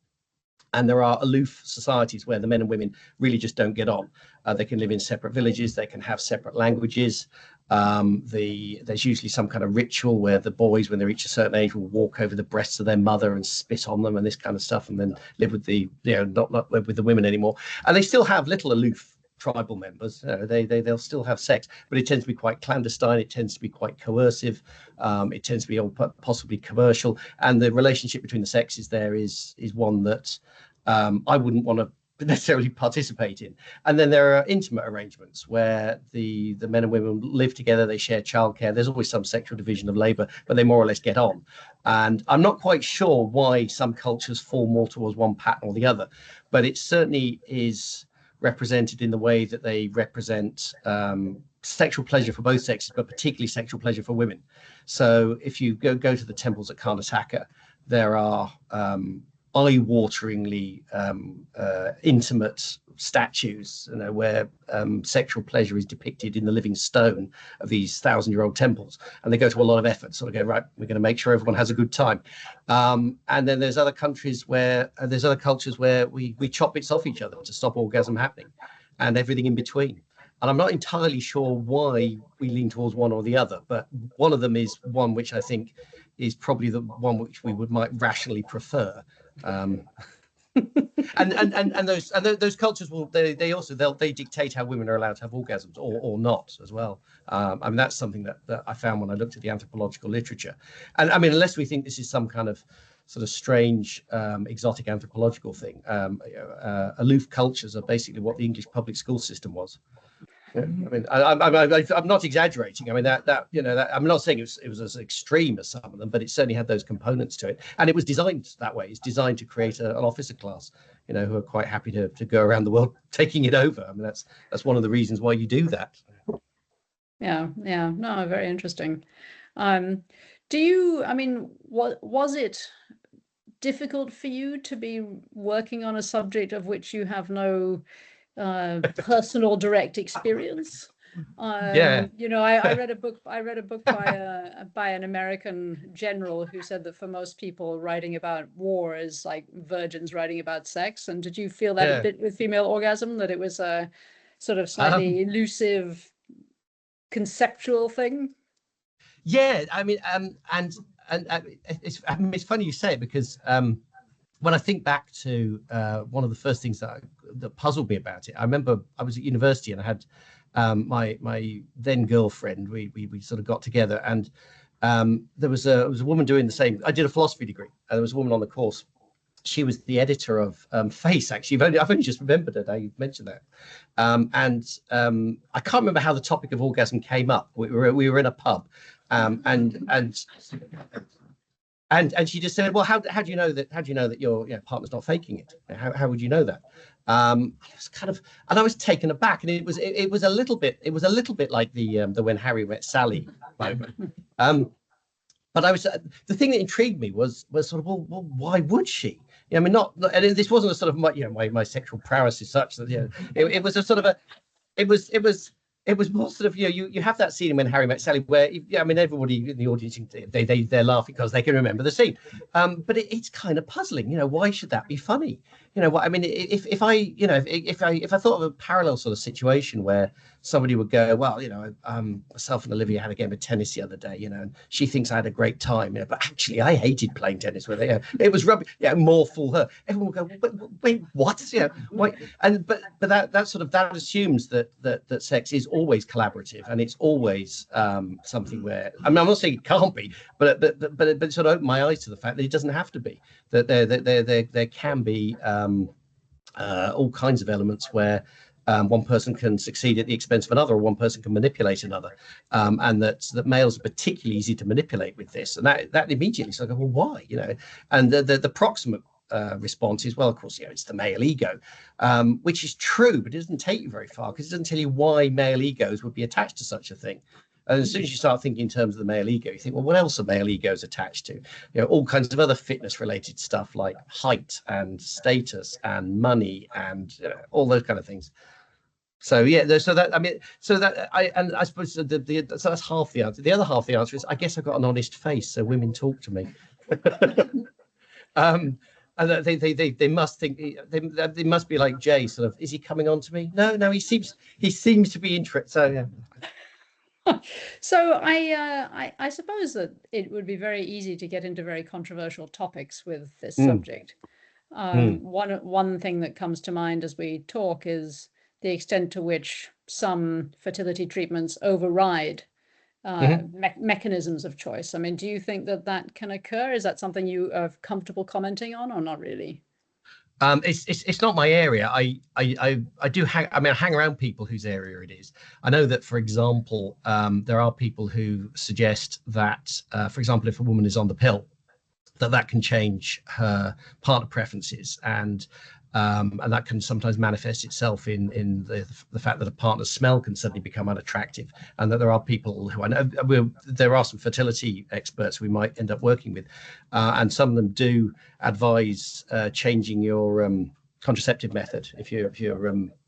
And there are aloof societies where the men and women really just don't get on. They can live in separate villages. They can have separate languages. There's usually some kind of ritual where the boys, when they reach a certain age, will walk over the breasts of their mother and spit on them and this kind of stuff, and then live with not live with the women anymore. And they still have little aloof tribal members. They'll still have sex, but it tends to be quite clandestine. It tends to be quite coercive. It tends to be possibly commercial, and the relationship between the sexes there is one that I wouldn't want to necessarily participate in. And then there are intimate arrangements where the men and women live together. They share childcare. There's always some sexual division of labor, but they more or less get on. And I'm not quite sure why some cultures fall more towards one pattern or the other, but it certainly is represented in the way that they represent sexual pleasure for both sexes, but particularly sexual pleasure for women. So if you go to the temples at Karnataka, there are eye-wateringly intimate statues, you know, where sexual pleasure is depicted in the living stone of these 1,000-year-old temples, and they go to a lot of effort. So they go, right, we're going to make sure everyone has a good time. And then there's other cultures where we chop bits off each other to stop orgasm happening, and everything in between. And I'm not entirely sure why we lean towards one or the other, but one of them is one which I think is probably the one which we might rationally prefer. And those cultures they dictate how women are allowed to have orgasms or not as well. I mean, that's something that I found when I looked at the anthropological literature. And I mean, unless we think this is some kind of sort of strange exotic anthropological thing, aloof cultures are basically what the English public school system was. Yeah, I mean, I'm not exaggerating. I mean, I'm not saying it was as extreme as some of them, but it certainly had those components to it, and it was designed that way. It's designed to create an officer class, you know, who are quite happy to go around the world taking it over. I mean, that's one of the reasons why you do that. Yeah, no, very interesting. I mean, was it difficult for you to be working on a subject of which you have no personal direct experience? Yeah. You know, I read a book by an American general who said that for most people, writing about war is like virgins writing about sex. And did you feel that a bit with female orgasm, that it was a sort of slightly elusive conceptual thing? Yeah, I mean, it's funny you say it, because when I think back to one of the first things that puzzled me about it, I remember I was at university and I had my then girlfriend. We sort of got together, and there was a woman doing the same. I did a philosophy degree, and there was a woman on the course. She was the editor of Face. Actually, I've only just remembered it now you mentioned that. I can't remember how the topic of orgasm came up. We were in a pub, and she just said, well, how do you know that your partner's not faking it? How would you know that? I was kind of, and I was taken aback, and it was a little bit like the When Harry Met Sally moment. But the thing that intrigued me was sort of, well, why would she? I mean, not, and this wasn't a sort of my sexual prowess is such that it was a sort of it was more sort of, you have that scene When Harry Met Sally where, I mean, everybody in the audience, they're laughing because they can remember the scene. But it's kind of puzzling, why should that be funny? What I mean, if I thought of a parallel sort of situation where somebody would go, well, myself and Olivia had a game of tennis the other day, and she thinks I had a great time, but actually I hated playing tennis with her. It was rubbish. More for her. Everyone would go, wait, what? Wait. But that assumes that sex is always collaborative, and it's always something where, I mean, I'm not saying it can't be, but it sort of opened my eyes to the fact that it doesn't have to be. That there can be all kinds of elements where one person can succeed at the expense of another, or one person can manipulate another, and that males are particularly easy to manipulate with this, and that immediately so I go, well, why? And the proximate response is, well, of course, it's the male ego, which is true, but it doesn't take you very far, because it doesn't tell you why male egos would be attached to such a thing. And as soon as you start thinking in terms of the male ego, you think, well, what else are male egos attached to? All kinds of other fitness-related stuff like height and status and money and all those kind of things. So I suppose so that's half the answer. The other half of the answer is, I guess I've got an honest face, so women talk to me. And they must think they must be like Jay, sort of, is he coming on to me? No, he seems to be interested. So yeah. So I suppose that it would be very easy to get into very controversial topics with this subject. One thing that comes to mind as we talk is the extent to which some fertility treatments override mechanisms of choice. I mean, do you think that can occur? Is that something you are comfortable commenting on, or not really? It's not my area. I hang around people whose area it is. I know that, for example, there are people who suggest that, for example, if a woman is on the pill, that can change her partner preferences, and that can sometimes manifest itself in the fact that a partner's smell can suddenly become unattractive, and that there are people who I know, there are some fertility experts we might end up working with, and some of them do advise changing your contraceptive method if you're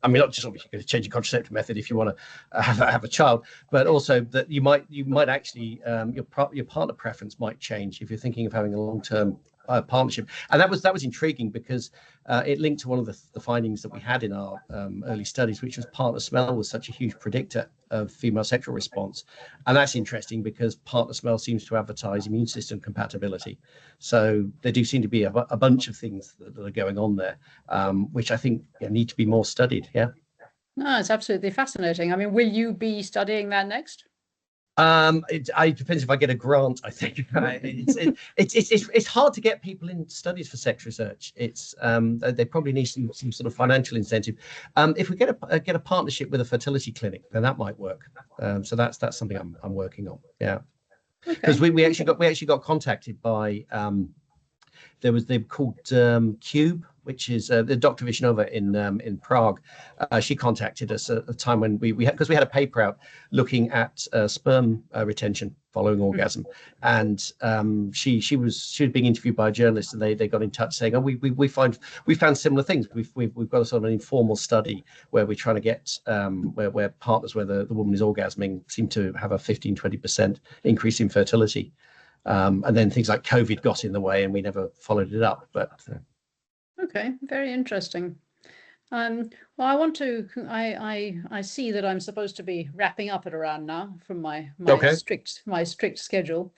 I mean, not just obviously going to change your contraceptive method if you want to have a child, but also that you might actually your partner preference might change if you're thinking of having a long-term partnership. And that was intriguing, because it linked to one of the findings that we had in our early studies, which was partner smell was such a huge predictor of female sexual response. And that's interesting, because partner smell seems to advertise immune system compatibility. So there do seem to be a bunch of things that are going on there, which I think need to be more studied. Yeah. No, it's absolutely fascinating. I mean, will you be studying that next? It depends if I get a grant. I think it's hard to get people in studies for sex research. They probably need some sort of financial incentive. If we get a partnership with a fertility clinic, then that might work. So that's something I'm working on. Yeah, because we actually got contacted by they were called Cube, which is the Dr. Vishnova in Prague. She contacted us at a time when we had, because we had a paper out looking at sperm retention following orgasm, and she was being interviewed by a journalist, and they got in touch saying, oh, we found similar things. We've got a sort of an informal study where we're trying to get where partners where the woman is orgasming seem to have a 15-20% increase in fertility, and then things like COVID got in the way, and we never followed it up. But okay, very interesting. Well, I want to. I see that I'm supposed to be wrapping up at around now from my Okay. strict schedule.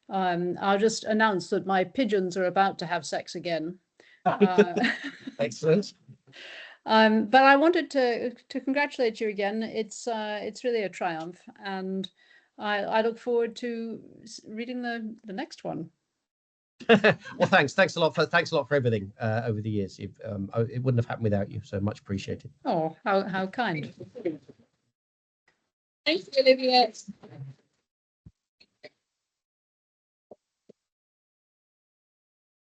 I'll just announce that my pigeons are about to have sex again. Excellent. But I wanted to congratulate you again. It's really a triumph, and I look forward to reading the next one. Well, thanks a lot for everything over the years. It wouldn't have happened without you, so much appreciated. Oh, how kind. Thanks, Olivia.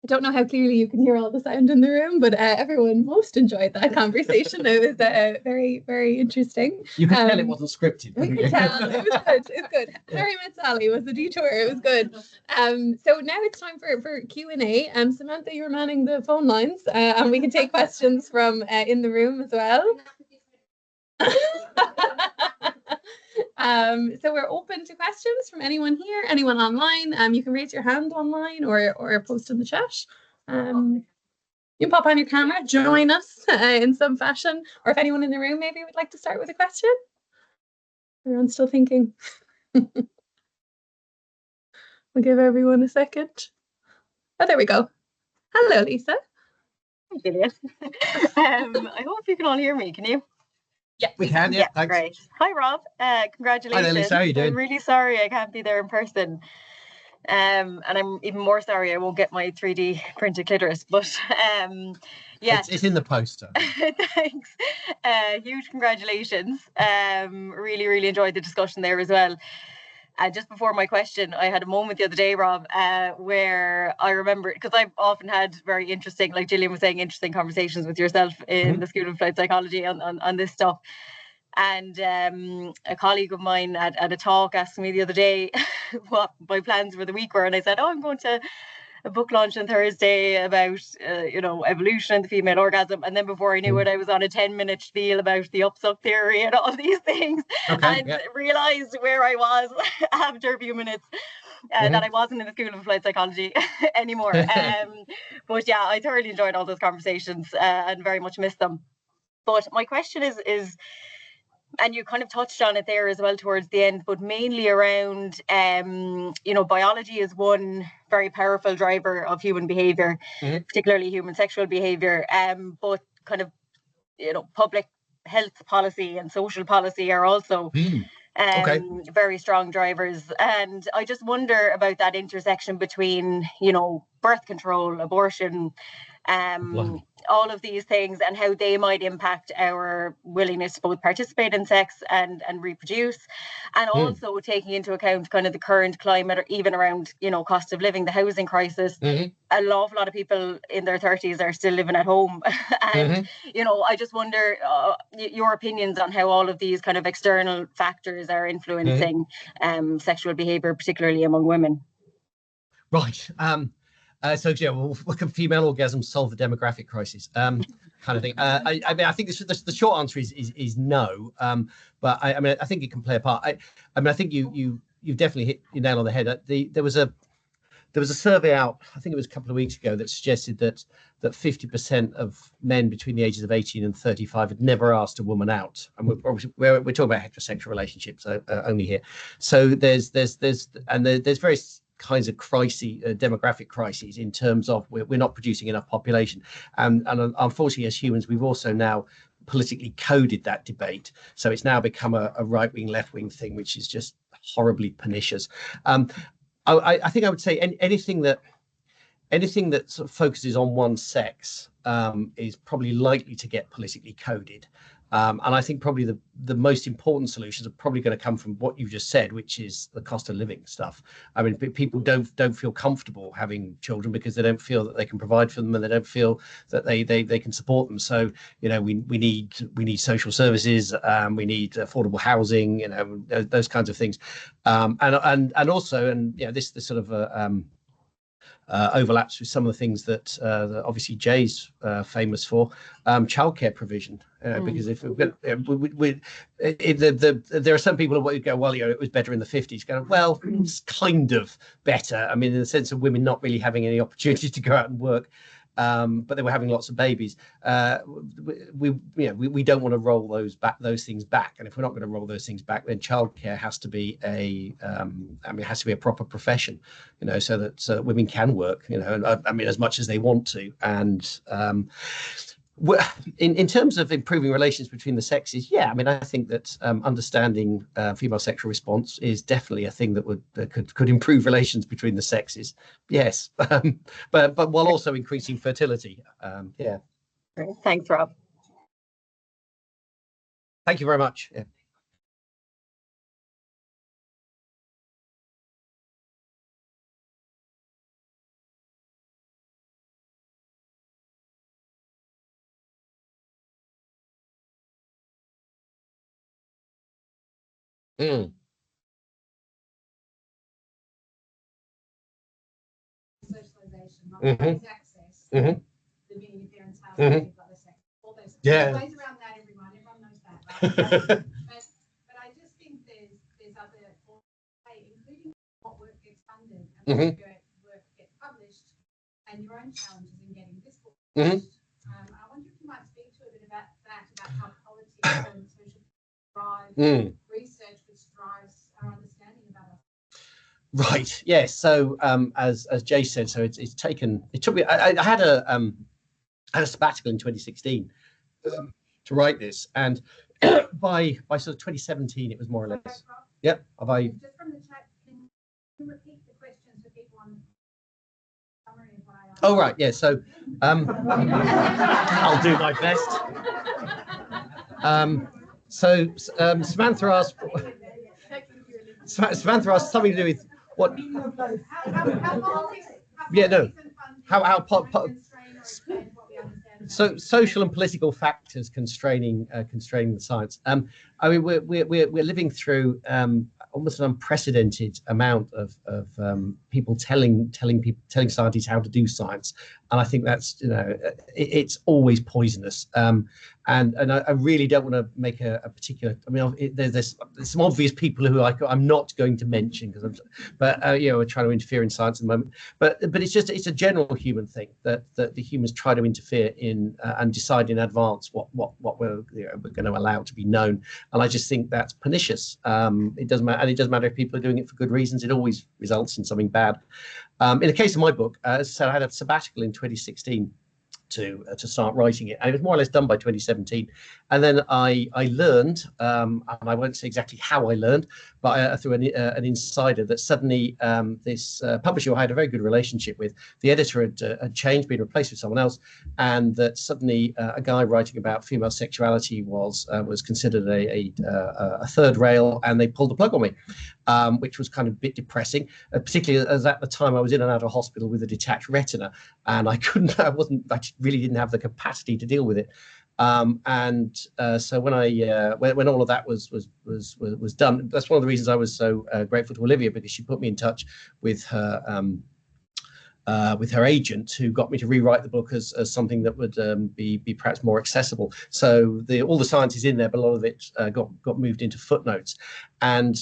I don't know how clearly you can hear all the sound in the room, but everyone most enjoyed that conversation. It was very, very interesting. You could tell it wasn't scripted. We could tell. It was good. It was good. Harry met Sally was a detour. It was good. So now it's time for Q&A. Samantha, you're manning the phone lines, and we can take questions from in the room as well. So we're open to questions from anyone here, anyone online. You can raise your hand online or post in the chat. You can pop on your camera, join us in some fashion, or if anyone in the room maybe would like to start with a question. Everyone's still thinking. We'll give everyone a second. Oh, there we go. Hello, Lisa. Hi, Gillian. I hope you can all hear me. Can you? Yeah, we can. Yeah, thanks. Great. Hi, Rob. Congratulations. Hi there, Lisa. How are you doing? I'm really sorry I can't be there in person. And I'm even more sorry I won't get my 3D printed clitoris. But yeah, it's in the poster. Thanks. Huge congratulations. Really, really enjoyed the discussion there as well. Just before my question, I had a moment the other day, Rob, where I remember, because I've often had very interesting, like Gillian was saying, interesting conversations with yourself in the School of Flight Psychology on this stuff. And a colleague of mine at a talk asked me the other day what my plans for the week were. And I said, oh, I'm going to a book launch on Thursday about, evolution and the female orgasm. And then before I knew it, I was on a 10-minute spiel about the upsuck theory and all these things, and realized where I was after a few minutes, that I wasn't in the School of Flight Psychology anymore. But yeah, I thoroughly enjoyed all those conversations and very much missed them. But my question is, and you kind of touched on it there as well towards the end, but mainly around, biology is one very powerful driver of human behavior, particularly human sexual behavior. But kind of, public health policy and social policy are also very strong drivers. And I just wonder about that intersection between, birth control, abortion, all of these things, and how they might impact our willingness to both participate in sex and reproduce, and also taking into account kind of the current climate, or even around, cost of living, the housing crisis. An awful lot of people in their 30s are still living at home. And, I just wonder your opinions on how all of these kind of external factors are influencing sexual behavior, particularly among women. Right. So yeah, well, can female orgasms solve the demographic crisis? Kind of thing. I mean, I think the short answer is no. But I think it can play a part. I think you've definitely hit your nail on the head. There was a survey out, I think it was a couple of weeks ago, that suggested that 50% of men between the ages of 18 and 35 had never asked a woman out. And we're talking about heterosexual relationships only here. So there's various kinds of crises, demographic crises, in terms of we're not producing enough population, and unfortunately as humans we've also now politically coded that debate, so it's now become a right-wing left-wing thing, which is just horribly pernicious. I think I would say anything that sort of focuses on one sex is probably likely to get politically coded. And I think probably the most important solutions are probably going to come from what you just said, which is the cost of living stuff. I mean, people don't feel comfortable having children because they don't feel that they can provide for them, and they don't feel that they can support them. So, you know, we need social services, we need affordable housing, you know, those kinds of things, and also, and yeah, this sort of overlaps with some of the things that obviously Jay's famous for, childcare provision. Because if we've got, there are some people who go, well, you know, it was better in the 50s. Going, well, it's kind of better. I mean, in the sense of women not really having any opportunity to go out and work. But they were having lots of babies. We don't want to roll those things back. And if we're not going to roll those things back, then childcare has to be it has to be a proper profession, you know, so that women can work, you know, and I mean, as much as they want to. And in terms of improving relations between the sexes, yeah, I mean, I think that understanding female sexual response is definitely a thing that could improve relations between the sexes. Yes, but while also increasing fertility. Yeah. Great. Thanks, Rob. Thank you very much. Yeah. Mm. Socialization, Mhm. access, Mhm. the being your parents' house, Mhm. you've got a sex, all those. Yeah. There's ways around that, everyone knows that, right? but I just think there's other ways, including what work gets funded and what work gets published, and your own challenges in getting this book published. I wonder if you might speak to a bit about that, about how politics and social drive research, which drives our understanding about us. Right. Yes. So as Jay said, so it took me. I had a sabbatical in 2016 to write this, and by sort of 2017, it was more or less. Yep. Have I? Just from the chat, can you repeat the questions for people on summary of what I asked? Oh right. Yeah. So I'll do my best. Samantha asked. Samantha asked something to do with what? Yeah, no. How so social and political factors constraining the science. I mean, we're living through almost an unprecedented amount of people telling scientists how to do science, and I think that's, you know, it's always poisonous. And I really don't want to make a particular. I mean, there's some obvious people who I'm not going to mention because you know, we're trying to interfere in science at the moment. But it's a general human thing that the humans try to interfere in and decide in advance what we're going to allow to be known. And I just think that's pernicious. It doesn't matter, and it doesn't matter if people are doing it for good reasons. It always results in something bad. In the case of my book, as I said, I had a sabbatical in 2016 to start writing it, and it was more or less done by 2017. And then I learned, and I won't say exactly how I learned, but through an insider, that suddenly this publisher who I had a very good relationship with, the editor had changed, been replaced with someone else, and that suddenly a guy writing about female sexuality was considered a third rail, and they pulled the plug on me, which was kind of a bit depressing, particularly as at the time I was in and out of hospital with a detached retina, and I really didn't have the capacity to deal with it. So when when all of that was done, that's one of the reasons I was so grateful to Olivia, because she put me in touch with her agent, who got me to rewrite the book as something that would be perhaps more accessible. So all the science is in there, but a lot of it got moved into footnotes. And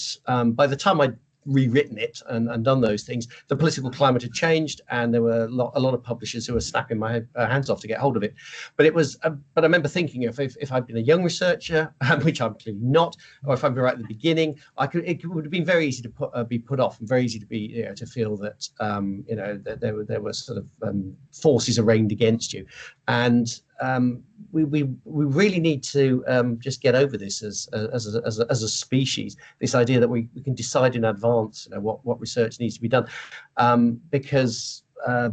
by the time I'd rewritten it and done those things, the political climate had changed, and there were a lot of publishers who were snapping my hands off to get hold of it. But it was, but I remember thinking, if I'd been a young researcher, which I'm clearly not, or if I'd been right at the beginning, it would have been very easy to be put off, and very easy to be, you know, to feel that that there were sort of forces arraigned against you. And we really need to just get over this as a species, this idea that we can decide in advance, you know, what research needs to be done, because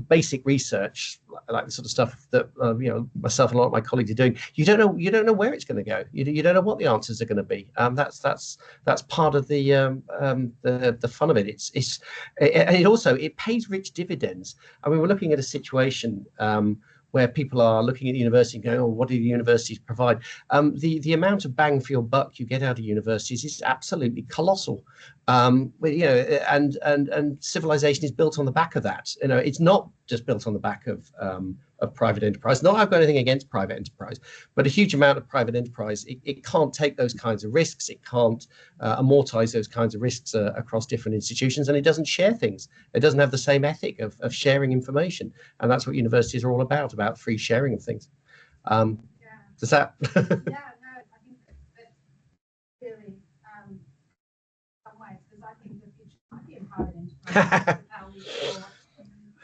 basic research, like the sort of stuff that myself and a lot of my colleagues are doing, you don't know where it's going to go. You don't know what the answers are going to be. That's part of the fun of it. And it pays rich dividends. I mean, we're looking at a situation where people are looking at the university and going, oh, what do the universities provide? The amount of bang for your buck you get out of universities is absolutely colossal. And civilization is built on the back of that. It's not just built on the back of private enterprise. Not I've got anything against private enterprise, but a huge amount of private enterprise, it can't take those kinds of risks. It can't amortize those kinds of risks across different institutions, and it doesn't share things. It doesn't have the same ethic of sharing information, and that's what universities are all about free sharing of things. Does that? Yeah, no, I think that's really some ways, because I think the future might be in private enterprise. How we explore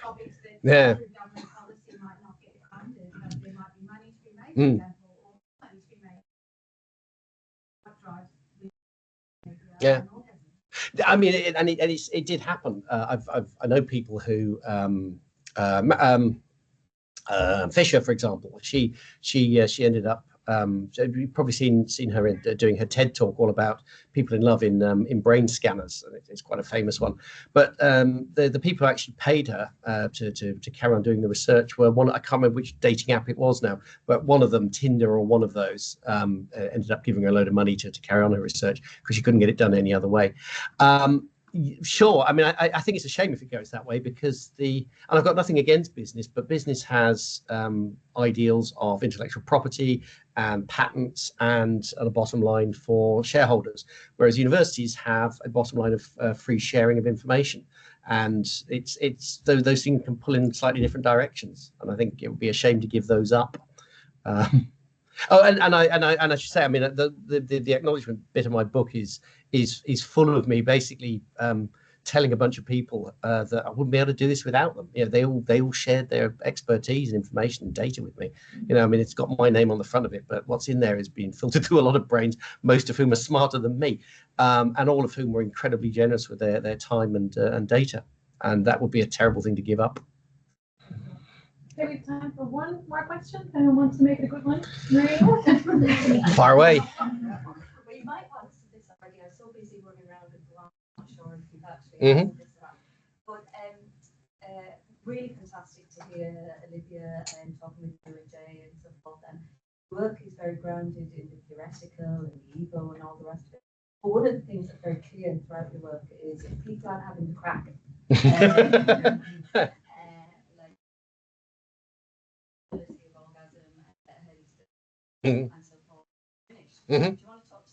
topics that through government policy might not get funded, but there might be money to be made, for example, or money to be made. What drives an orgasm? I mean, it did happen. I know people who Fisher, for example, she ended up. You've probably seen her doing her TED talk all about people in love in brain scanners. It's quite a famous one. But the people who actually paid her to carry on doing the research were I can't remember which dating app it was now, but one of them, Tinder or one of those, ended up giving her a load of money to carry on her research because she couldn't get it done any other way. Sure. I mean, I think it's a shame if it goes that way, because and I've got nothing against business, but business has ideals of intellectual property and patents and a bottom line for shareholders, whereas universities have a bottom line of free sharing of information. And it's those things can pull in slightly different directions, and I think it would be a shame to give those up. And I should say, I mean, the acknowledgement bit of my book is full of me basically telling a bunch of people that I wouldn't be able to do this without them. They all shared their expertise and information and data with me. I mean, it's got my name on the front of it, but what's in there is being filtered through a lot of brains, most of whom are smarter than me, and all of whom were incredibly generous with their time and data. And that would be a terrible thing to give up. Okay, we have time for one more question. Anyone wants to make it a good one? Maria? Far away. Well, you might answer this already. I'm so busy running around with the I'm not sure if you've actually answered this or not. But really fantastic to hear Olivia talking with you and Jay and so forth. And work is very grounded in the theoretical and the ego and all the rest of it. But one of the things that's very clear throughout your work is if people aren't having the crack. Of orgasm and so forth. Finished. Do you want to talk to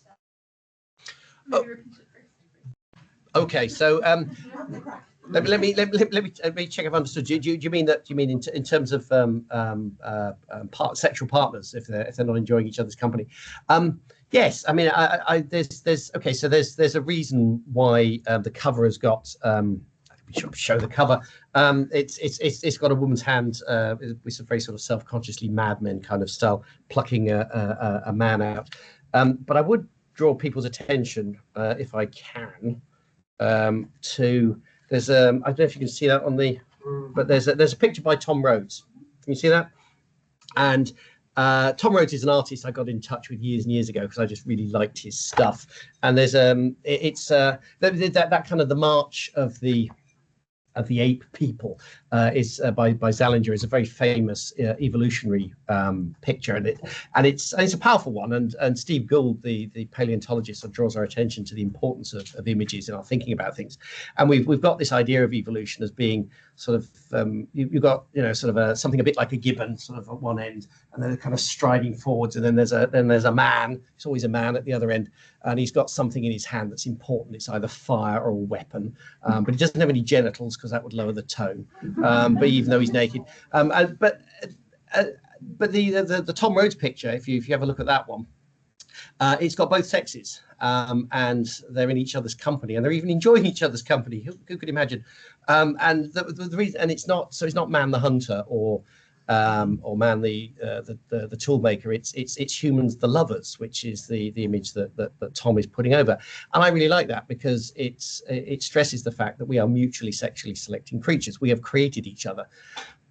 that? Okay, so let me check if I understood. Do you mean that? Do you mean in terms of sexual partners if they're not enjoying each other's company? Yes, I mean there's a reason why the cover has got. Show the cover. It's got a woman's hand with some very sort of self-consciously Mad Men kind of style, plucking a man out. But I would draw people's attention, if I can, to there's I don't know if you can see that on the, but there's a picture by Tom Rhodes. Can you see that? And Tom Rhodes is an artist I got in touch with years and years ago because I just really liked his stuff. And there's that kind of the march of the ape people is by Zalinger. Is a very famous evolutionary picture, and it's a powerful one. And Steve Gould, the paleontologist, draws our attention to the importance of images in our thinking about things. And we've got this idea of evolution as being sort of you've got sort of something a bit like a gibbon sort of at one end, and then kind of striding forwards, and then there's a man. It's always a man at the other end, and he's got something in his hand that's important. It's either fire or a weapon, but he doesn't have any genitals because that would lower the tone. But even though he's naked, but the Tom Rhodes picture, if you have a look at that one, it's got both sexes, and they're in each other's company, and they're even enjoying each other's company. Who could imagine? And the reason, and it's not Man the Hunter or or man the tool maker. It's humans the lovers, which is the image that Tom is putting over. And I really like that because it stresses the fact that we are mutually sexually selecting creatures. We have created each other.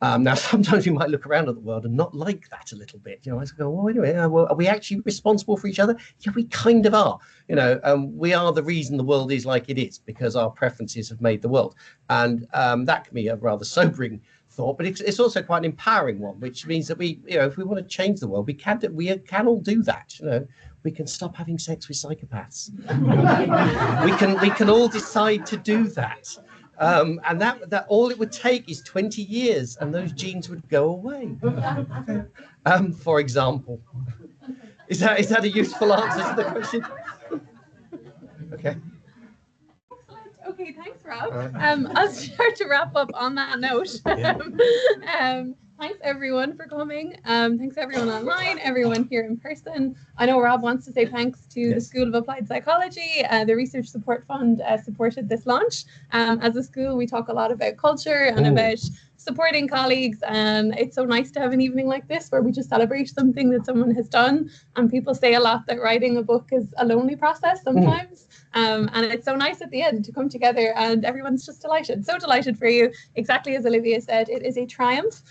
Now, sometimes we might look around at the world and not like that a little bit. You know, I go, well, anyway, well, are we actually responsible for each other? Yeah, we kind of are. You know, we are the reason the world is like it is because our preferences have made the world. And that can be a rather sobering thought, but it's also quite an empowering one, which means that we, you know, if we want to change the world, we can all do that. You know, we can stop having sex with psychopaths. we can all decide to do that. And that all it would take is 20 years and those genes would go away. For example. Is that a useful answer to the question? Okay. Excellent. Okay, thanks, Rob. I'll start to wrap up on that note. Thanks everyone for coming. Thanks everyone online, everyone here in person. I know Rob wants to say thanks to the School of Applied Psychology. The Research Support Fund supported this launch. As a school, we talk a lot about culture and about supporting colleagues, and it's so nice to have an evening like this where we just celebrate something that someone has done. And people say a lot that writing a book is a lonely process sometimes. And it's so nice at the end to come together and everyone's just delighted. So delighted for you. Exactly as Olivia said, it is a triumph.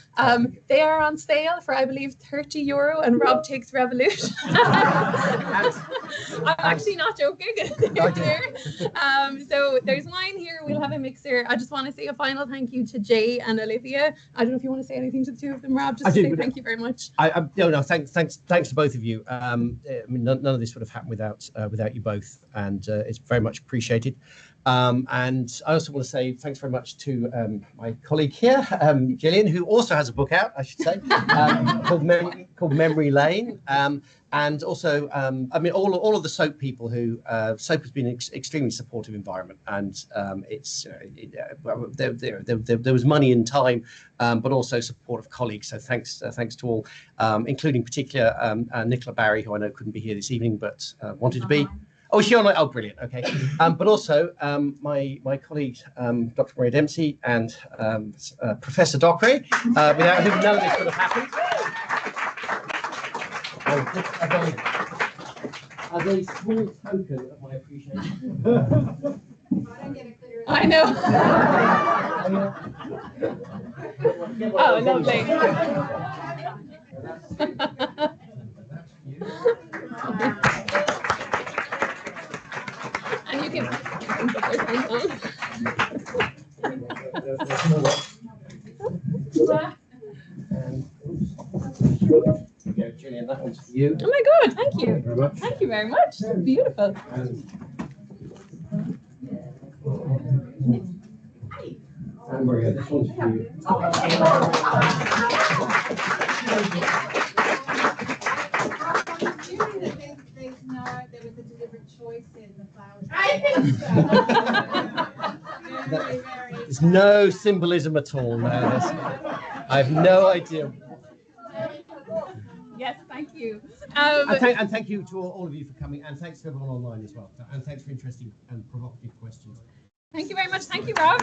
They are on sale for, I believe, €30 and Rob takes Revolut. I'm actually not joking. So there's wine here. We'll have a mixer. I just want to say a final thank you to Jay and Olivia. I don't know if you want to say anything to the two of them, Rob, just to say thank you very much. No, thanks to both of you. I mean, none of this would have happened without you both, and it's very much appreciated. And I also want to say thanks very much to my colleague here, Gillian, who also has a book out, I should say, called Memory Lane. And also, I mean, all of the SOAP people who SOAP has been an extremely supportive environment, and there was money and time, but also support of colleagues. So thanks to all, including particular Nicola Barry, who I know couldn't be here this evening, but wanted to be. Oh, is she on? Oh, brilliant. Okay. But also my colleague, Dr. Maria Dempsey, and Professor Dockery, without whom none of this would have happened. As a small token of my appreciation. I know. Oh, lovely. And you can Gillian, that one's for you. Oh my God, thank you. Thank you very much. That's beautiful. And Maria, this one's for you. There was a deliberate choice in the flowers. I think so. There's no symbolism at all. No, I have no idea. Yes, thank you. And thank you to all of you for coming, and thanks to everyone online as well. And thanks for interesting and provocative questions. Thank you very much. Thank you, Rob.